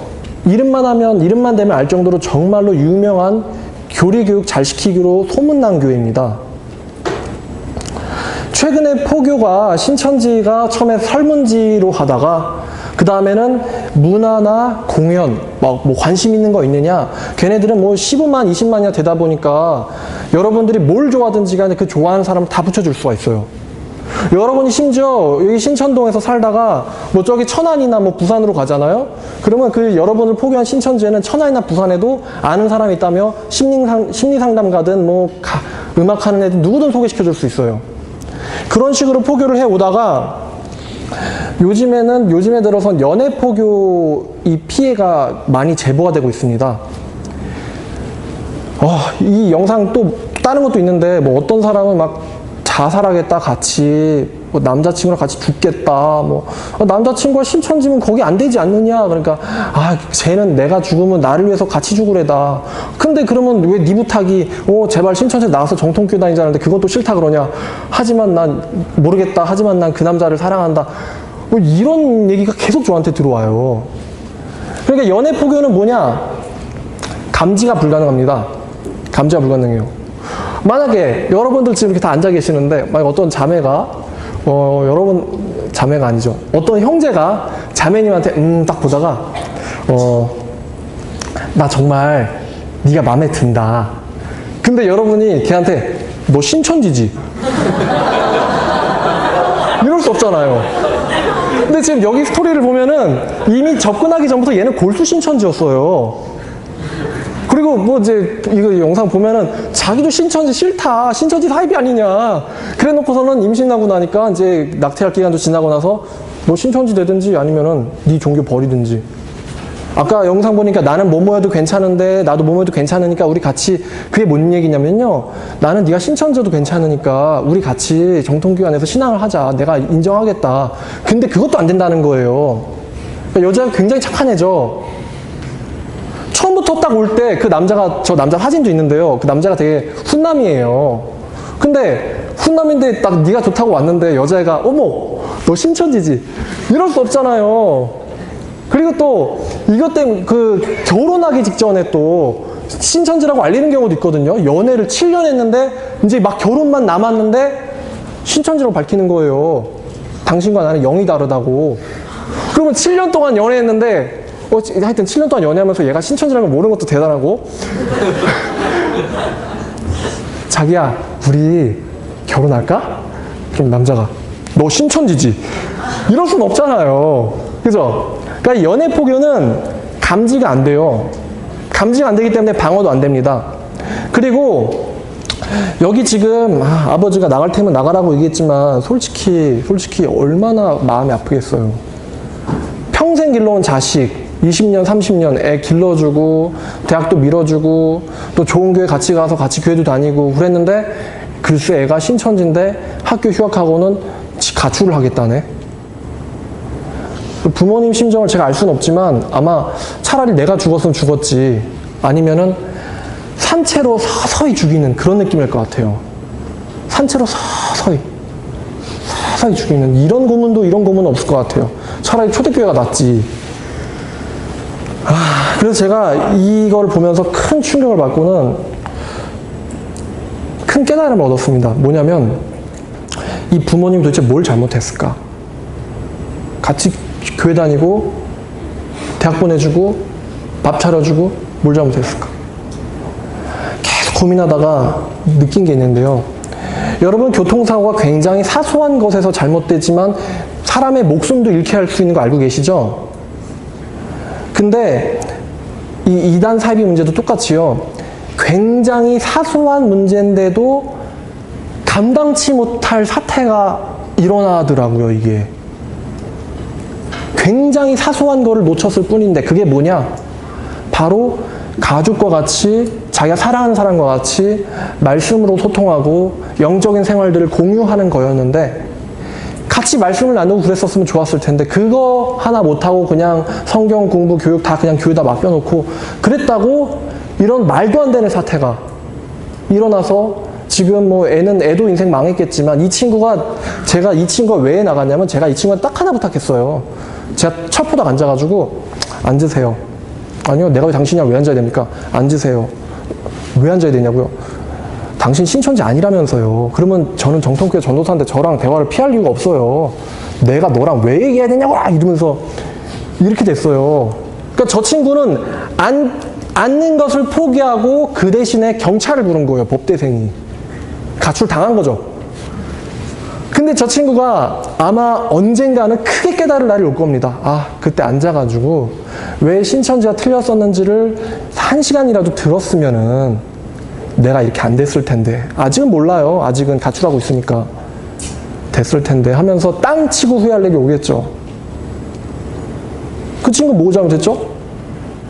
Speaker 1: 이름만 대면 알 정도로 정말로 유명한 교리교육 잘 시키기로 소문난 교회입니다. 최근에 포교가 신천지가 처음에 설문지로 하다가 그 다음에는 문화나 공연, 뭐 관심 있는 거 있느냐, 걔네들은 뭐 15만, 20만이나 되다 보니까 여러분들이 뭘 좋아하든지 간에 그 좋아하는 사람을 다 붙여줄 수가 있어요. 여러분이 심지어 여기 신천동에서 살다가 뭐 저기 천안이나 뭐 부산으로 가잖아요. 그러면 그 여러분을 포교한 신천지에는 천안이나 부산에도 아는 사람이 있다며 심리상담가든 뭐 음악하는 애들 누구든 소개시켜 줄 수 있어요. 그런 식으로 포교를 해 오다가 요즘에 들어선 연애 포교 이 피해가 많이 제보가 되고 있습니다. 이 영상 또 다른 것도 있는데 뭐 어떤 사람은 막 자살하겠다, 같이 뭐 남자친구랑 같이 죽겠다, 뭐 남자친구가 신천지면 거기 안 되지 않느냐. 그러니까 쟤는 내가 죽으면 나를 위해서 같이 죽으래다. 근데 그러면 왜 네 부탁이 제발 신천지 나와서 정통교 다니자는데 그건 또 싫다 그러냐. 하지만 난 모르겠다. 하지만 난 그 남자를 사랑한다. 뭐 이런 얘기가 계속 저한테 들어와요. 그러니까 연애 포교는 뭐냐? 감지가 불가능합니다. 감지가 불가능해요. 만약에 여러분들 지금 이렇게 다 앉아 계시는데 만약 어떤 자매가 여러분 자매가 아니죠. 어떤 형제가 자매님한테 딱 보다가 나 정말 네가 마음에 든다. 근데 여러분이 걔한테 너 신천지지? 이럴 수 없잖아요. 근데 지금 여기 스토리를 보면은 이미 접근하기 전부터 얘는 골수 신천지였어요. 그리고 뭐 이제 이거 영상 보면은 자기도 신천지 싫다, 신천지 사입이 아니냐 그래 놓고서는 임신하고 나니까 이제 낙태할 기간도 지나고 나서 뭐 신천지 되든지 아니면은 네 종교 버리든지. 아까 영상 보니까 나는 뭐 모여도 괜찮은데 나도 뭐 모여도 괜찮으니까 우리 같이, 그게 뭔 얘기냐면요, 나는 네가 신천지도 괜찮으니까 우리 같이 정통교회 안에서 신앙을 하자, 내가 인정하겠다. 근데 그것도 안 된다는 거예요. 그러니까 여자가 굉장히 착한 애죠. 처음부터 딱 올 때 그 남자가, 저 남자 사진도 있는데요, 그 남자가 되게 훈남이에요. 근데 훈남인데 딱 네가 좋다고 왔는데 여자애가 어머 너 신천지지? 이럴 수 없잖아요. 그리고 또 이것 때문에 그 결혼하기 직전에 또 신천지라고 알리는 경우도 있거든요. 연애를 7년 했는데 이제 막 결혼만 남았는데 신천지라고 밝히는 거예요. 당신과 나는 영이 다르다고. 그러면 7년 동안 연애했는데 하여튼 7년 동안 연애하면서 얘가 신천지라는 걸 모르는 것도 대단하고 자기야 우리 결혼할까? 그럼 남자가 너 신천지지? 이럴 순 없잖아요. 그죠? 그러니까 연애 포교는 감지가 안 돼요. 감지가 안 되기 때문에 방어도 안 됩니다. 그리고 여기 지금 아버지가 나갈 테면 나가라고 얘기했지만 솔직히 얼마나 마음이 아프겠어요. 평생 길러온 자식 20년 30년 애 길러주고 대학도 밀어주고 또 좋은 교회 같이 가서 같이 교회도 다니고 그랬는데 글쎄 애가 신천지인데 학교 휴학하고는 가출을 하겠다네. 부모님 심정을 제가 알 수는 없지만 아마 차라리 내가 죽었으면 죽었지 아니면은 산채로 서서히 죽이는 그런 느낌일 것 같아요. 산채로 서서히 죽이는 이런 고문은 없을 것 같아요. 차라리 초대교회가 낫지. 그래서 제가 이걸 보면서 큰 충격을 받고는 큰 깨달음을 얻었습니다. 뭐냐면 이 부모님 도대체 뭘 잘못했을까? 같이 교회 다니고 대학 보내주고 밥 차려주고 뭘 잘못했을까? 계속 고민하다가 느낀 게 있는데요. 여러분 교통사고가 굉장히 사소한 것에서 잘못되지만 사람의 목숨도 잃게 할 수 있는 거 알고 계시죠? 근데 이 이단 사이비 문제도 똑같이요. 굉장히 사소한 문제인데도 감당치 못할 사태가 일어나더라고요, 이게. 굉장히 사소한 거를 놓쳤을 뿐인데 그게 뭐냐? 바로 가족과 같이 자기가 사랑하는 사람과 같이 말씀으로 소통하고 영적인 생활들을 공유하는 거였는데 같이 말씀을 나누고 그랬었으면 좋았을 텐데 그거 하나 못하고 그냥 성경 공부, 교육 다 그냥 교회에다 맡겨놓고 그랬다고 이런 말도 안 되는 사태가 일어나서 지금 뭐 애도 인생 망했겠지만 제가 이 친구가 왜 나갔냐면 제가 이 친구한테 딱 하나 부탁했어요. 제가 철포닥 앉아가지고 앉으세요. 아니요, 내가 왜 당신이랑 왜 앉아야 됩니까? 앉으세요. 왜 앉아야 되냐고요? 당신 신천지 아니라면서요. 그러면 저는 정통교회 전도사인데 저랑 대화를 피할 이유가 없어요. 내가 너랑 왜 얘기해야 되냐고 이러면서 이렇게 됐어요. 그러니까 저 친구는 앉는 것을 포기하고 그 대신에 경찰을 부른 거예요. 법대생이. 가출 당한 거죠. 근데 저 친구가 아마 언젠가는 크게 깨달을 날이 올 겁니다. 그때 앉아가지고 왜 신천지가 틀렸었는지를 1시간이라도 들었으면은 내가 이렇게 안 됐을 텐데. 아직은 몰라요. 아직은 가출하고 있으니까. 됐을 텐데 하면서 땅 치고 후회할 일이 오겠죠. 그 친구 뭐 잘못했죠?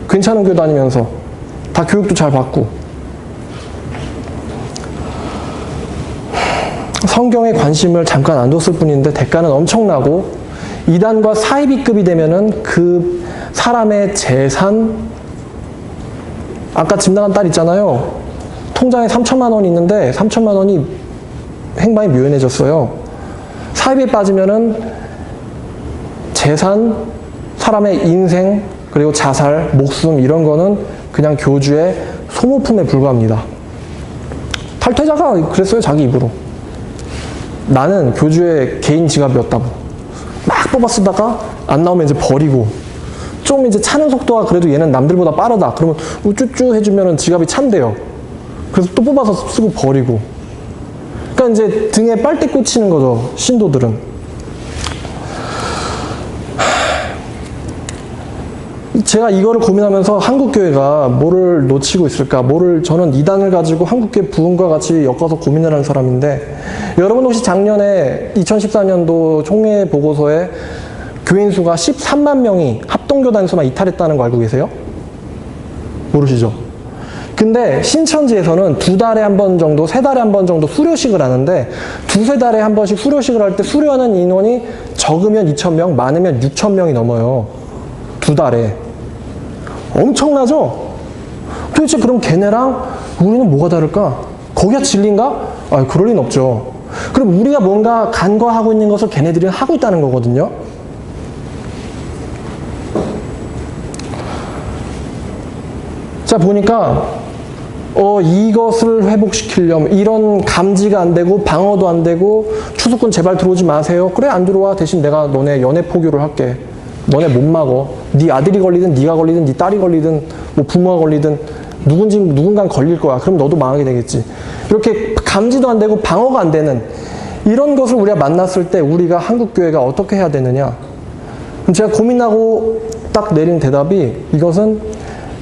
Speaker 1: 괜찮은 교회 다니면서 다 교육도 잘 받고 성경에 관심을 잠깐 안 뒀을 뿐인데 대가는 엄청나고 이단과 사이비급이 되면은 그 사람의 재산 아까 집 나간 딸 있잖아요. 통장에 3천만 원이 있는데 3천만 원이 행방이 묘연해졌어요. 사이비에 빠지면은 재산, 사람의 인생, 그리고 자살, 목숨 이런 거는 그냥 교주의 소모품에 불과합니다. 탈퇴자가 그랬어요. 자기 입으로. 나는 교주의 개인 지갑이었다고. 막 뽑아 쓰다가 안 나오면 이제 버리고 좀 이제 차는 속도가 그래도 얘는 남들보다 빠르다. 그러면 우쭈쭈 해주면 지갑이 찬대요. 그래서 또 뽑아서 쓰고 버리고. 그러니까 이제 등에 빨대 꽂히는 거죠. 신도들은. 제가 이거를 고민하면서 한국교회가 뭐를 놓치고 있을까? 저는 이단을 가지고 한국교회 부흥과 같이 엮어서 고민을 하는 사람인데, 여러분 혹시 작년에 2014년도 총회 보고서에 교인 수가 13만 명이 합동교단 수만 이탈했다는 거 알고 계세요? 모르시죠? 근데 신천지에서는 2달에 한 번 정도, 3달에 한 번 정도 수료식을 하는데 2-3달에 한 번씩 수료식을 할 때 수료하는 인원이 적으면 2,000명, 많으면 6,000명이 넘어요. 2달에. 엄청나죠? 도대체 그럼 걔네랑 우리는 뭐가 다를까? 거기가 진리인가? 그럴 리는 없죠. 그럼 우리가 뭔가 간과하고 있는 것을 걔네들이 하고 있다는 거거든요. 자, 보니까 이것을 회복시키려면 이런 감지가 안 되고 방어도 안 되고 추수꾼 제발 들어오지 마세요. 그래 안 들어와. 대신 내가 너네 연애 포교를 할게. 너네 못 막어. 네 아들이 걸리든 네가 걸리든 네 딸이 걸리든 뭐 부모가 걸리든 누군가는 걸릴 거야. 그럼 너도 망하게 되겠지. 이렇게 감지도 안 되고 방어가 안 되는 이런 것을 우리가 만났을 때 우리가 한국교회가 어떻게 해야 되느냐. 제가 고민하고 딱 내린 대답이 이것은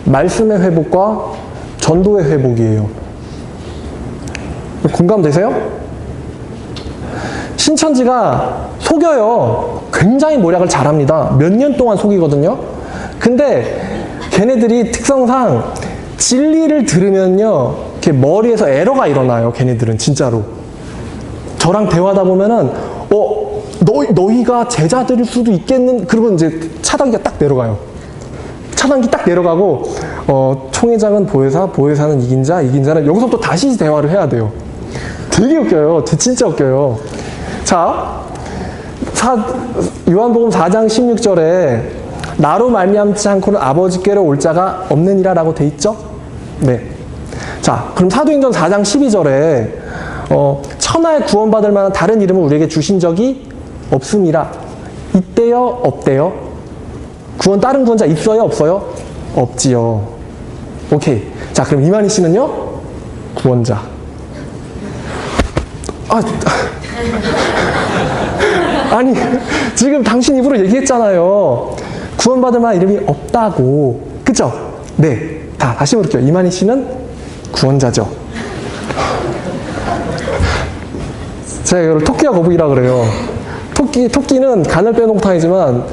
Speaker 1: 말씀의 회복과 전도의 회복이에요. 공감되세요? 신천지가 속여요. 굉장히 모략을 잘합니다. 몇 년 동안 속이거든요. 근데 걔네들이 특성상 진리를 들으면요, 이렇게 머리에서 에러가 일어나요. 걔네들은 진짜로. 저랑 대화하다 보면은 너희가 제자들일 수도 있겠는. 그러면 이제 차단기가 딱 내려가요. 차단기 딱 내려가고 총회장은 보혜사, 보혜사는 이긴 자, 이긴 자는 여기서부터 다시 대화를 해야 돼요. 되게 웃겨요. 진짜 웃겨요. 자, 요한복음 4장 16절에 나로 말미암지 않고는 아버지께로 올 자가 없느니라 라고 돼 있죠? 네. 자, 그럼 사도행전 4장 12절에 천하에 구원받을 만한 다른 이름을 우리에게 주신 적이 없음이라. 있대요? 없대요? 다른 구원자 있어요? 없어요? 없지요. 오케이. 자, 그럼 이만희 씨는요? 구원자. 아니, 지금 당신 입으로 얘기했잖아요. 구원받을 만한 이름이 없다고. 그쵸? 네. 다시 물을게요. 이만희 씨는 구원자죠. 제가 이걸 토끼와 거북이라 그래요. 토끼는 간을 빼놓고 다니지만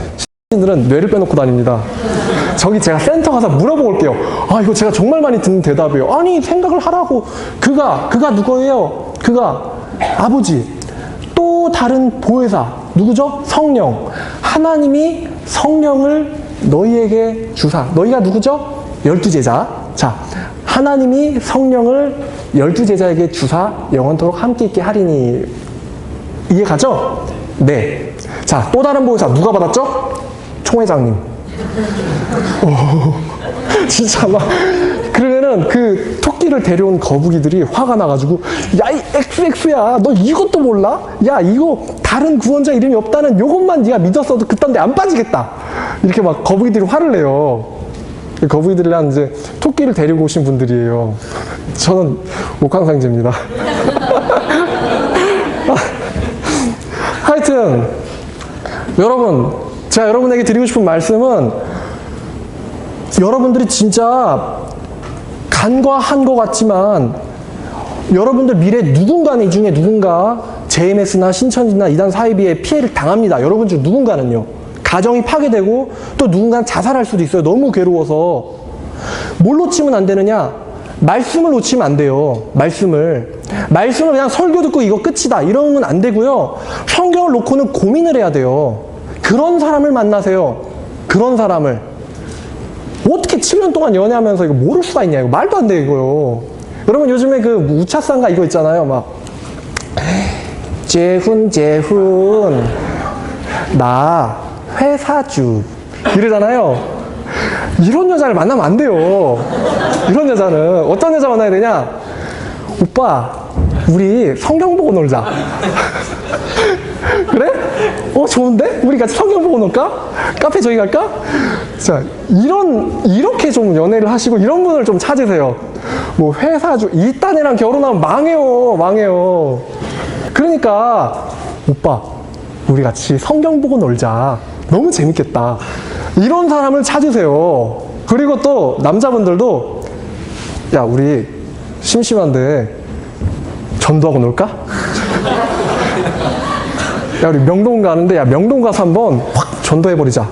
Speaker 1: 신들은 뇌를 빼놓고 다닙니다. 저기 제가 센터 가서 물어볼게요. 이거 제가 정말 많이 듣는 대답이에요. 아니, 생각을 하라고. 그가 누구예요? 그가 아버지. 또 다른 보혜사. 누구죠? 성령. 하나님이 성령을 너희에게 주사. 너희가 누구죠? 12제자. 자, 하나님이 성령을 12제자에게 주사 영원토록 함께 있게 하리니. 이해 가죠? 네. 자, 또 다른 보혜사 누가 받았죠? 총회장님. 진짜 막 그러면은 그 토끼를 데려온 거북이들이 화가 나가지고 야, 이 XX야, 너 이것도 몰라? 야, 이거 다른 구원자 이름이 없다는 요것만 네가 믿었어도 그딴 데 안 빠지겠다. 이렇게 막 거북이들이 화를 내요. 거북이들이란 이제 토끼를 데리고 오신 분들이에요. 저는 옥황상제입니다. 하여튼 여러분, 제가 여러분에게 드리고 싶은 말씀은 여러분들이 진짜 간과한 것 같지만 여러분들 미래 이 중에 누군가 JMS나 신천지나 이단 사이비에 피해를 당합니다. 여러분 중 누군가는요. 가정이 파괴되고 또 누군가는 자살할 수도 있어요. 너무 괴로워서. 뭘 놓치면 안 되느냐? 말씀을 놓치면 안 돼요. 말씀을 그냥 설교 듣고 이거 끝이다 이러면 안 되고요. 성경을 놓고는 고민을 해야 돼요. 그런 사람을 만나세요. 그런 사람을. 어떻게 7년 동안 연애하면서 이거 모를 수가 있냐. 이거 말도 안 돼, 이거요. 여러분 요즘에 그 우차상가 이거 있잖아요. 막 재훈 나 회사주 이러잖아요. 이런 여자를 만나면 안 돼요. 이런 여자는 어떤 여자 만나야 되냐? 오빠, 우리 성경 보고 놀자. 그래? 좋은데? 우리 같이 성경 보고 놀까? 카페 저기 갈까? 자, 이렇게 좀 연애를 하시고 이런 분을 좀 찾으세요. 뭐 회사주, 이딴 애랑 결혼하면 망해요. 그러니까, 오빠, 우리 같이 성경 보고 놀자. 너무 재밌겠다. 이런 사람을 찾으세요. 그리고 또 남자분들도 야, 우리 심심한데 전도하고 놀까? 야, 우리 명동 가는데, 야, 명동 가서 한번 확 전도해버리자.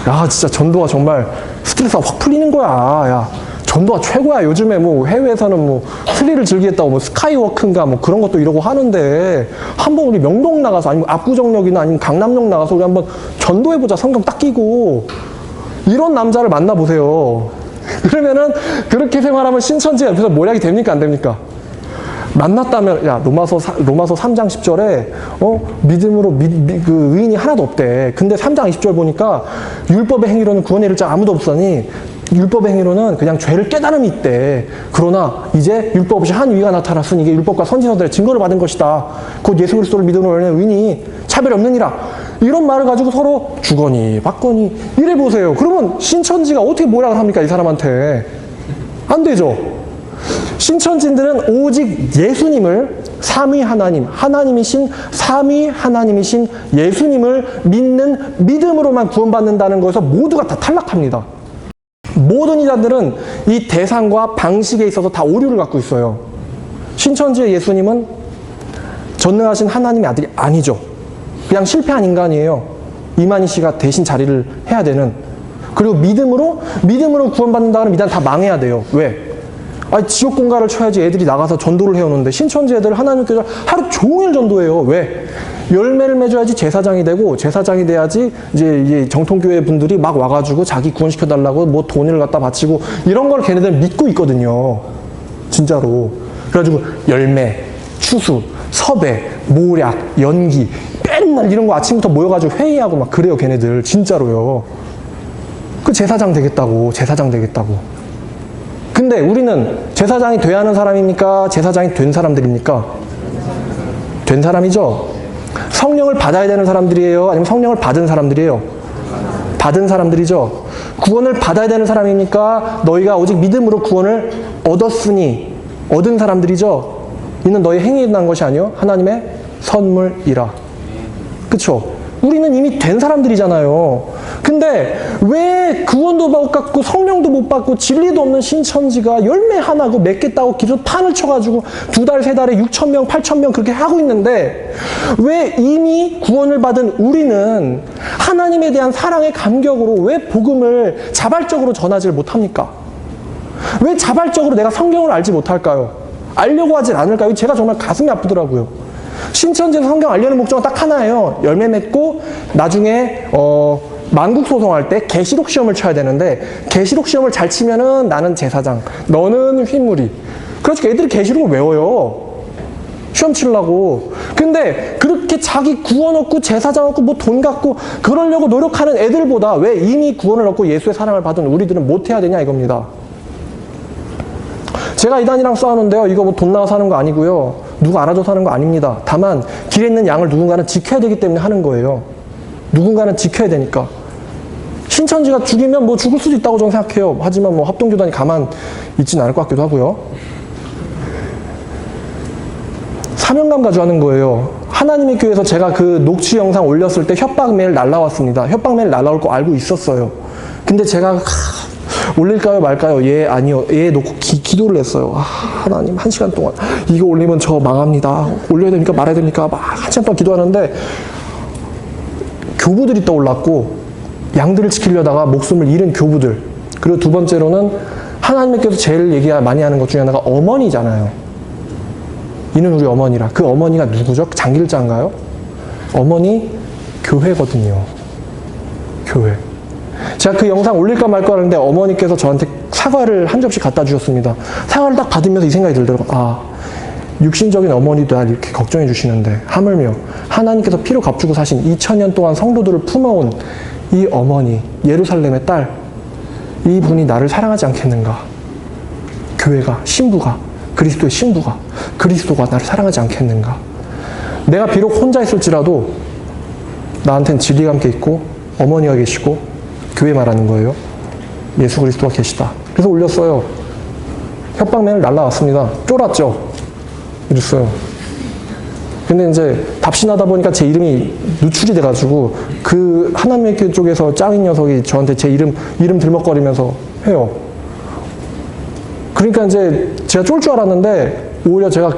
Speaker 1: 야, 진짜 전도가 정말 스트레스가 확 풀리는 거야. 야, 전도가 최고야. 요즘에 뭐 해외에서는 뭐 스릴을 즐기겠다고 뭐 스카이워크인가 뭐 그런 것도 이러고 하는데 한번 우리 명동 나가서 아니면 압구정역이나 아니면 강남역 나가서 우리 한번 전도해보자. 성경 딱 끼고. 이런 남자를 만나보세요. 그러면은 그렇게 생활하면 신천지가 옆에서 모략이 됩니까? 안 됩니까? 만났다면, 야, 로마서 3장 10절에, 믿음으로 그 의인이 하나도 없대. 근데 3장 20절 보니까 율법의 행위로는 구원에 이를 자 아무도 없으니 율법의 행위로는 그냥 죄를 깨달음이 있대. 그러나 이제 율법 없이 한 의가 나타났으니 이게 율법과 선지서들의 증거를 받은 것이다. 곧 예수 그리스도를 믿음으로 여는 의인이 차별이 없느니라. 이런 말을 가지고 서로 주거니 받거니 이래 보세요. 그러면 신천지가 어떻게 뭐라 합니까? 이 사람한테. 안 되죠. 신천지들은 오직 예수님을 삼위 하나님, 하나님이신 삼위 하나님이신 예수님을 믿는 믿음으로만 구원받는다는 것에서 모두가 다 탈락합니다. 모든 이자들은 이 대상과 방식에 있어서 다 오류를 갖고 있어요. 신천지의 예수님은 전능하신 하나님의 아들이 아니죠. 그냥 실패한 인간이에요. 이만희 씨가 대신 자리를 해야 되는. 그리고 믿음으로 구원받는다는 믿음 다 망해야 돼요. 왜? 아니, 지옥 공갈을 쳐야지 애들이 나가서 전도를 해오는데 신천지 애들 하나님께서 하루 종일 전도해요. 왜? 열매를 맺어야지 제사장이 되고 제사장이 돼야지 이제 정통교회 분들이 막 와가지고 자기 구원시켜달라고 뭐 돈을 갖다 바치고 이런 걸 걔네들 믿고 있거든요. 진짜로. 그래가지고 열매, 추수, 섭외, 모략, 연기 맨날 이런 거 아침부터 모여가지고 회의하고 막 그래요. 걔네들 진짜로요. 그 제사장 되겠다고. 근데 우리는 제사장이 돼야 하는 사람입니까? 제사장이 된 사람들입니까? 된 사람이죠. 성령을 받아야 되는 사람들이에요? 아니면 성령을 받은 사람들이에요? 받은 사람들이죠. 구원을 받아야 되는 사람입니까? 너희가 오직 믿음으로 구원을 얻었으니 얻은 사람들이죠. 이는 너희 행위에 난 것이 아니요 하나님의 선물이라. 그쵸? 우리는 이미 된 사람들이잖아요. 근데 왜 구원도 못 받고 성령도 못 받고 진리도 없는 신천지가 열매 하나고 몇 개 따고 기존 판을 쳐가지고 2달, 3달에 6,000명, 8,000명 그렇게 하고 있는데 왜 이미 구원을 받은 우리는 하나님에 대한 사랑의 감격으로 왜 복음을 자발적으로 전하지를 못합니까? 왜 자발적으로 내가 성경을 알지 못할까요? 알려고 하진 않을까요? 제가 정말 가슴이 아프더라고요. 신천지에서 성경 알려는 목적은 딱 하나예요. 열매 맺고 나중에 만국 소송할 때 계시록 시험을 쳐야 되는데 계시록 시험을 잘 치면은 나는 제사장, 너는 휘무리. 그렇지 애들이 계시록을 외워요. 시험 치려고. 근데 그렇게 자기 구원 얻고 제사장 얻고 뭐 돈 갖고 그러려고 노력하는 애들보다 왜 이미 구원을 얻고 예수의 사랑을 받은 우리들은 못해야 되냐 이겁니다. 제가 이단이랑 싸우는데요. 이거 뭐 돈 나와서 하는 거 아니고요. 누가 알아줘서 하는 거 아닙니다. 다만 길에 있는 양을 누군가는 지켜야 되기 때문에 하는 거예요. 누군가는 지켜야 되니까. 신천지가 죽이면 뭐 죽을 수도 있다고 저는 생각해요. 하지만 뭐 합동교단이 가만 있지는 않을 것 같기도 하고요. 사명감 가지고 하는 거예요. 하나님의 교회에서 제가 그 녹취 영상 올렸을 때 협박 메일 날라왔습니다. 협박 메일 날라올 거 알고 있었어요. 근데 제가 올릴까요 말까요? 예, 아니요. 예 놓고 기도를 했어요. 하나님 1시간 동안 이거 올리면 저 망합니다. 올려야 됩니까 말아야 됩니까? 막 1시간 동안 기도하는데 교부들이 떠올랐고 양들을 지키려다가 목숨을 잃은 교부들. 그리고 두 번째로는 하나님께서 제일 얘기 많이 하는 것 중에 하나가 어머니잖아요. 이는 우리 어머니라. 그 어머니가 누구죠? 장길자인가요? 어머니 교회거든요. 교회. 제가 그 영상 올릴까 말까 하는데 어머니께서 저한테 사과를 한 접시 갖다 주셨습니다. 사과를 딱 받으면서 이 생각이 들더라고요. 육신적인 어머니도 날 이렇게 걱정해 주시는데 하물며 하나님께서 피로 값주고 사신 2000년 동안 성도들을 품어온 이 어머니, 예루살렘의 딸, 이분이 나를 사랑하지 않겠는가? 교회가, 신부가, 그리스도의 신부가, 그리스도가 나를 사랑하지 않겠는가? 내가 비록 혼자 있을지라도 나한테는 진리가 함께 있고 어머니가 계시고 교회 말하는 거예요. 예수 그리스도가 계시다. 그래서 올렸어요. 협박 메일 날라왔습니다. 쫄았죠? 이랬어요. 근데 이제 답신하다 보니까 제 이름이 누출이 돼가지고 그 하나님의 교회 쪽에서 짱인 녀석이 저한테 제 이름 들먹거리면서 해요. 그러니까 이제 제가 쫄 줄 알았는데 오히려 제가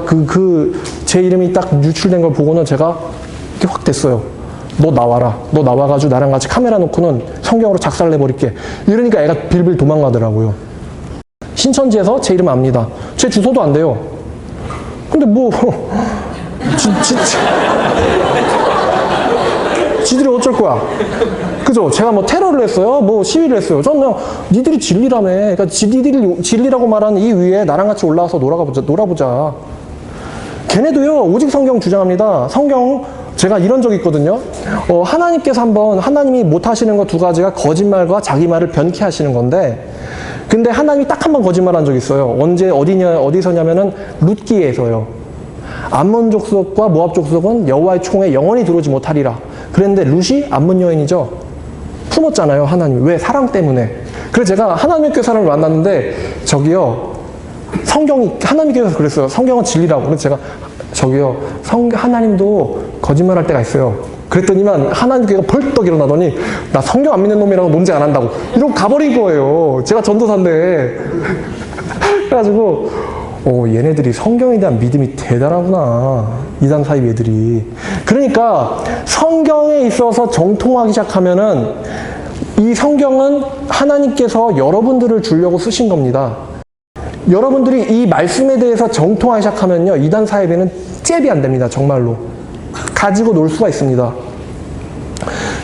Speaker 1: 제 이름이 딱 유출된 걸 보고는 제가 이렇게 확 됐어요. 너 나와라. 너 나와가지고 나랑 같이 카메라 놓고는 성경으로 작살내버릴게. 이러니까 애가 빌빌 도망가더라고요. 신천지에서 제 이름 압니다. 제 주소도 안 돼요. 근데 뭐 지들이 어쩔 거야. 그죠? 제가 뭐 테러를 했어요? 뭐 시위를 했어요? 저는 그냥 니들이 진리라며. 그러니까 니들이 진리라고 말하는 이 위에 나랑 같이 올라와서 놀아보자. 걔네도요, 오직 성경 주장합니다. 성경, 제가 이런 적이 있거든요. 하나님께서 하나님이 못 하시는 거 두 가지가 거짓말과 자기 말을 변케 하시는 건데, 근데 하나님이 딱 한 번 거짓말 한 적이 있어요. 어디서냐면은 룻기에서요. 암몬 족속과 모압 족속은 여호와의 총에 영원히 들어오지 못하리라. 그랬는데 룻이 안문 여인이죠. 품었잖아요, 하나님이. 왜? 사랑 때문에. 그래서 제가 하나님의 교회 사람을 만났는데, 저기요, 성경이, 하나님의 교회에서 그랬어요. 성경은 진리라고. 그래서 제가, 저기요, 하나님도 거짓말 할 때가 있어요. 그랬더니만 하나님 교회가 벌떡 일어나더니, 나 성경 안 믿는 놈이라고 논쟁 안 한다고. 이러고 가버린 거예요. 제가 전도사인데. 그래가지고, 얘네들이 성경에 대한 믿음이 대단하구나. 이단 사입 애들이. 그러니까 성경에 있어서 정통하기 시작하면은 이 성경은 하나님께서 여러분들을 주려고 쓰신 겁니다. 여러분들이 이 말씀에 대해서 정통하기 시작하면요, 이단 사입에는 잽이 안 됩니다. 정말로. 가지고 놀 수가 있습니다.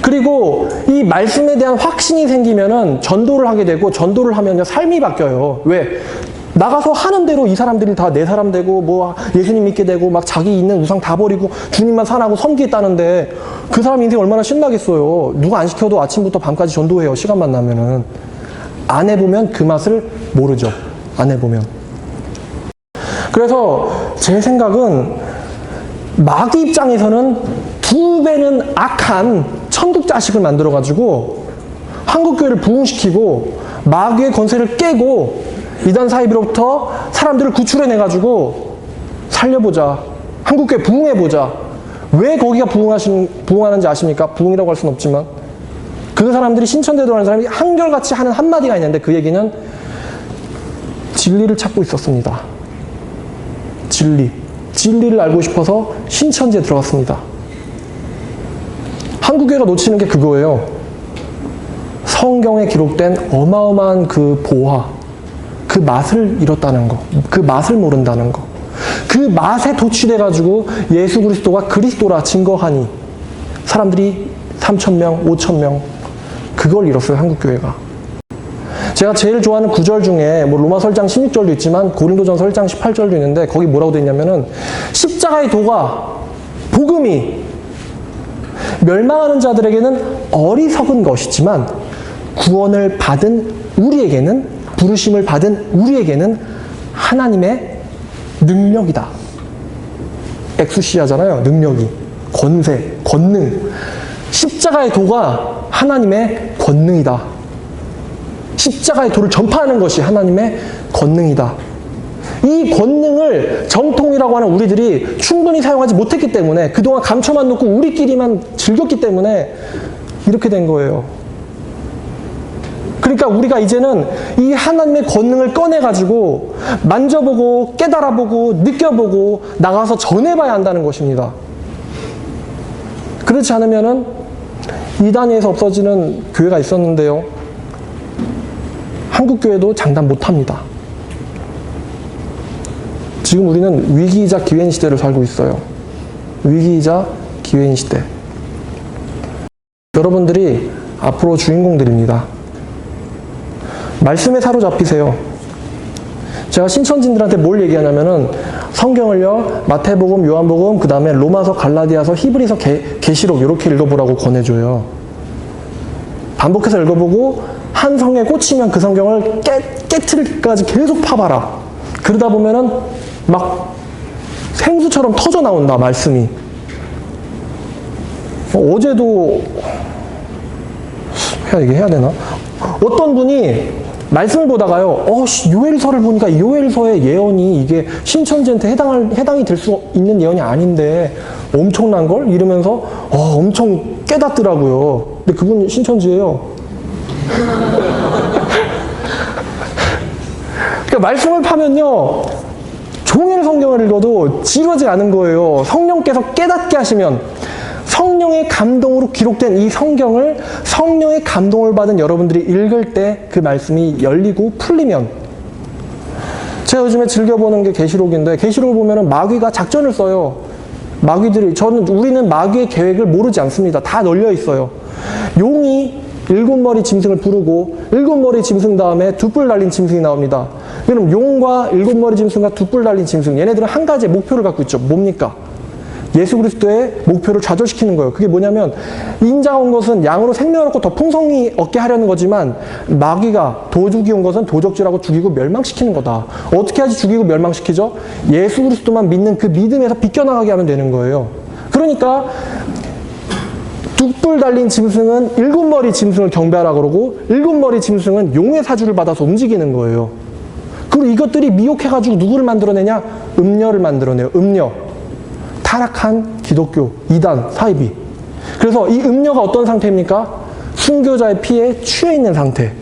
Speaker 1: 그리고 이 말씀에 대한 확신이 생기면은 전도를 하게 되고, 전도를 하면요, 삶이 바뀌어요. 왜? 나가서 하는 대로 이 사람들이 다 내 사람 되고, 뭐, 예수님 믿게 되고, 막 자기 있는 우상 다 버리고, 주님만 사랑하고 섬기겠다는데, 그 사람 인생 얼마나 신나겠어요. 누가 안 시켜도 아침부터 밤까지 전도해요. 시간만 나면은. 안 해보면 그 맛을 모르죠. 안 해보면. 그래서 제 생각은, 마귀 입장에서는 2배는 악한 천국 자식을 만들어가지고, 한국교회를 부흥시키고, 마귀의 권세를 깨고, 이단 사이비로부터 사람들을 구출해내가지고 살려보자. 한국교회 부흥해보자. 왜 거기가 부흥하는지 아십니까? 부흥이라고 할 수는 없지만. 그 사람들이 신천대 들어가는 사람이 한결같이 하는 한마디가 있는데, 그 얘기는 진리를 찾고 있었습니다. 진리를 알고 싶어서 신천지에 들어갔습니다. 한국교회가 놓치는 게 그거예요. 성경에 기록된 어마어마한 그 보화, 그 맛을 잃었다는 거, 그 맛을 모른다는 거, 그 맛에 도취돼가지고 예수 그리스도가 그리스도라 증거하니 사람들이 3,000명, 5,000명, 그걸 잃었어요, 한국교회가. 제가 제일 좋아하는 구절 중에 뭐 로마서 1장 16절도 있지만 고린도전서 1장 18절도 있는데, 거기 뭐라고 되어 있냐면은, 십자가의 도가, 복음이 멸망하는 자들에게는 어리석은 것이지만 구원을 받은 우리에게는, 부르심을 받은 우리에게는 하나님의 능력이다. 엑수시아잖아요. 능력이. 권세, 권능. 십자가의 도가 하나님의 권능이다. 십자가의 도를 전파하는 것이 하나님의 권능이다. 이 권능을 정통이라고 하는 우리들이 충분히 사용하지 못했기 때문에, 그동안 감춰만 놓고 우리끼리만 즐겼기 때문에 이렇게 된 거예요. 그러니까 우리가 이제는 이 하나님의 권능을 꺼내가지고 만져보고 깨달아보고 느껴보고 나가서 전해봐야 한다는 것입니다. 그렇지 않으면은 이단에서 없어지는 교회가 있었는데요, 한국교회도 장담 못합니다. 지금 우리는 위기이자 기회인 시대를 살고 있어요. 위기이자 기회인 시대. 여러분들이 앞으로 주인공들입니다. 말씀에 사로잡히세요. 제가 신천진들한테 뭘 얘기하냐면은, 성경을요, 마태복음, 요한복음, 그 다음에 로마서, 갈라디아서, 히브리서, 계시록 이렇게 읽어보라고 권해줘요. 반복해서 읽어보고 한 성에 꽂히면 그 성경을 깨트릴 때까지 계속 파봐라. 그러다 보면은 막 생수처럼 터져 나온다, 말씀이. 어제도 얘기해야 되나? 어떤 분이 말씀을 보다가요, 요엘서를 보니까 요엘서의 예언이 이게 신천지한테 해당이 될 수 있는 예언이 아닌데 엄청난 걸? 이러면서 엄청 깨닫더라고요. 근데 그분 신천지예요. 그러니까 말씀을 파면요, 종일 성경을 읽어도 지루하지 않은 거예요. 성령께서 깨닫게 하시면, 성령의 감동으로 기록된 이 성경을 성령의 감동을 받은 여러분들이 읽을 때 그 말씀이 열리고 풀리면, 제가 요즘에 즐겨보는 게 계시록인데, 계시록을 보면은 마귀가 작전을 써요. 우리는 마귀의 계획을 모르지 않습니다. 다 널려 있어요. 용이 7머리 짐승을 부르고 7머리 짐승 다음에 2뿔 달린 짐승이 나옵니다. 그럼 용과 7머리 짐승과 2뿔 달린 짐승, 얘네들은 한 가지의 목표를 갖고 있죠. 뭡니까? 예수 그리스도의 목표를 좌절시키는 거예요. 그게 뭐냐면, 인자가 온 것은 양으로 생명을 얻고 더 풍성히 얻게 하려는 거지만, 마귀가 도둑이 온 것은 도적질하고 죽이고 멸망시키는 거다. 어떻게 하지 죽이고 멸망시키죠? 예수 그리스도만 믿는 그 믿음에서 비껴나가게 하면 되는 거예요. 그러니까 둑불 달린 짐승은 7머리 짐승을 경배하라 그러고 7머리 짐승은 용의 사주를 받아서 움직이는 거예요. 그리고 이것들이 미혹해가지고 누구를 만들어내냐? 음녀를 만들어내요. 음녀. 타락한 기독교, 이단, 사이비. 그래서 이 음녀가 어떤 상태입니까? 순교자의 피에 취해 있는 상태.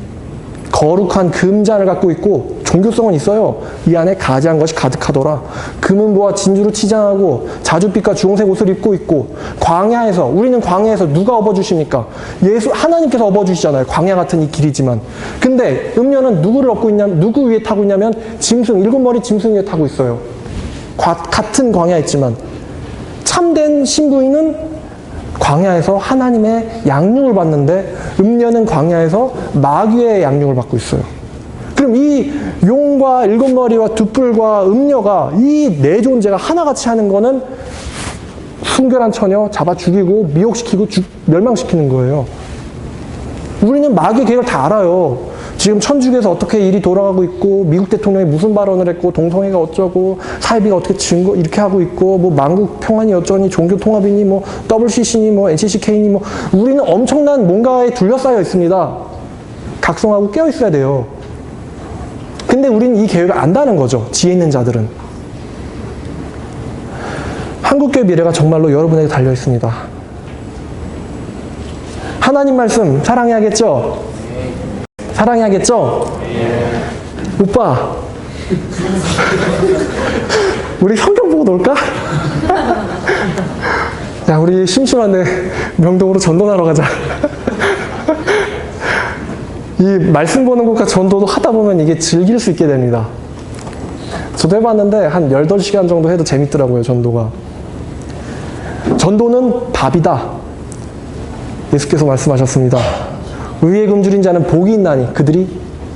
Speaker 1: 거룩한 금잔을 갖고 있고 종교성은 있어요. 이 안에 가지한 것이 가득하더라. 금은보와 진주로 치장하고 자줏빛과 주홍색 옷을 입고 있고 광야에서, 우리는 광야에서 누가 업어주십니까? 예수 하나님께서 업어주시잖아요. 광야 같은 이 길이지만. 근데 음녀는 누구를 업고 있냐면, 누구 위에 타고 있냐면 짐승, 7머리 짐승 위에 타고 있어요. 같은 광야였지만 참된 신부인은 광야에서 하나님의 양육을 받는데 음녀는 광야에서 마귀의 양육을 받고 있어요. 그럼 이 용과 7머리와 둑불과 음녀가 이 네 존재가 하나같이 하는 거는 순결한 처녀 잡아 죽이고 미혹시키고 멸망시키는 거예요. 우리는 마귀의 계획을 다 알아요. 지금 천주교에서 어떻게 일이 돌아가고 있고, 미국 대통령이 무슨 발언을 했고, 동성애가 어쩌고, 사이비가 어떻게 증거 이렇게 하고 있고, 뭐 만국 평안이 어쩌니, 종교 통합이니, 뭐 WCC니, 뭐 NCCK니, 뭐 우리는 엄청난 뭔가에 둘러싸여 있습니다. 각성하고 깨어 있어야 돼요. 근데 우리는 이 계획을 안다는 거죠. 지혜 있는 자들은. 한국교회 미래가 정말로 여러분에게 달려 있습니다. 하나님 말씀 사랑해야겠죠? 사랑해야겠죠? 오빠, 우리 성경 보고 놀까? 야, 우리 심심한데 명동으로 전도하러 가자. 이 말씀 보는 것과 전도도 하다 보면 이게 즐길 수 있게 됩니다. 저도 해봤는데 한 18시간 정도 해도 재밌더라고요, 전도가. 전도는 밥이다. 예수께서 말씀하셨습니다. 의에 굶주린 자는 복이 있나니 그들이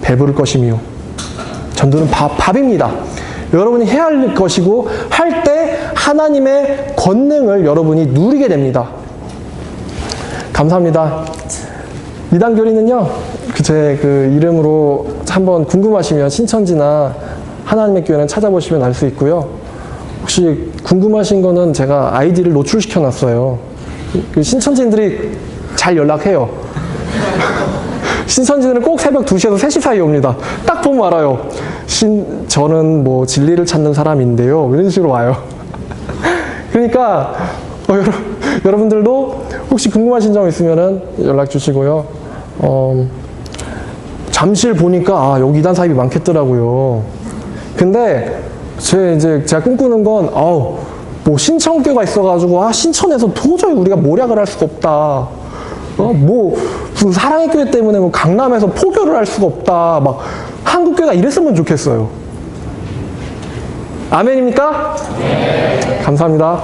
Speaker 1: 배부를 것이며. 전도는 밥입니다. 여러분이 해야 할 것이고 할 때 하나님의 권능을 여러분이 누리게 됩니다. 감사합니다. 이단교리는요, 제 이름으로 한번 궁금하시면 신천지나 하나님의 교회는 찾아보시면 알 수 있고요. 혹시 궁금하신 거는 제가 아이디를 노출시켜 놨어요. 신천지인들이 잘 연락해요. 신천지들은 꼭 새벽 2시에서 3시 사이에 옵니다. 딱 보면 알아요. 저는 뭐 진리를 찾는 사람인데요. 이런 식으로 와요. 그러니까 여러분들도 혹시 궁금하신 점 있으면 연락 주시고요. 잠실 보니까 여기 이단 사입이 많겠더라고요. 근데 제가 꿈꾸는 건 뭐 신천교가 있어가지고 신천에서 도저히 우리가 모략을 할 수가 없다. 무슨 사랑의 교회 때문에 뭐 강남에서 포교를 할 수가 없다. 막 한국교회가 이랬으면 좋겠어요. 아멘입니까? 네. 감사합니다.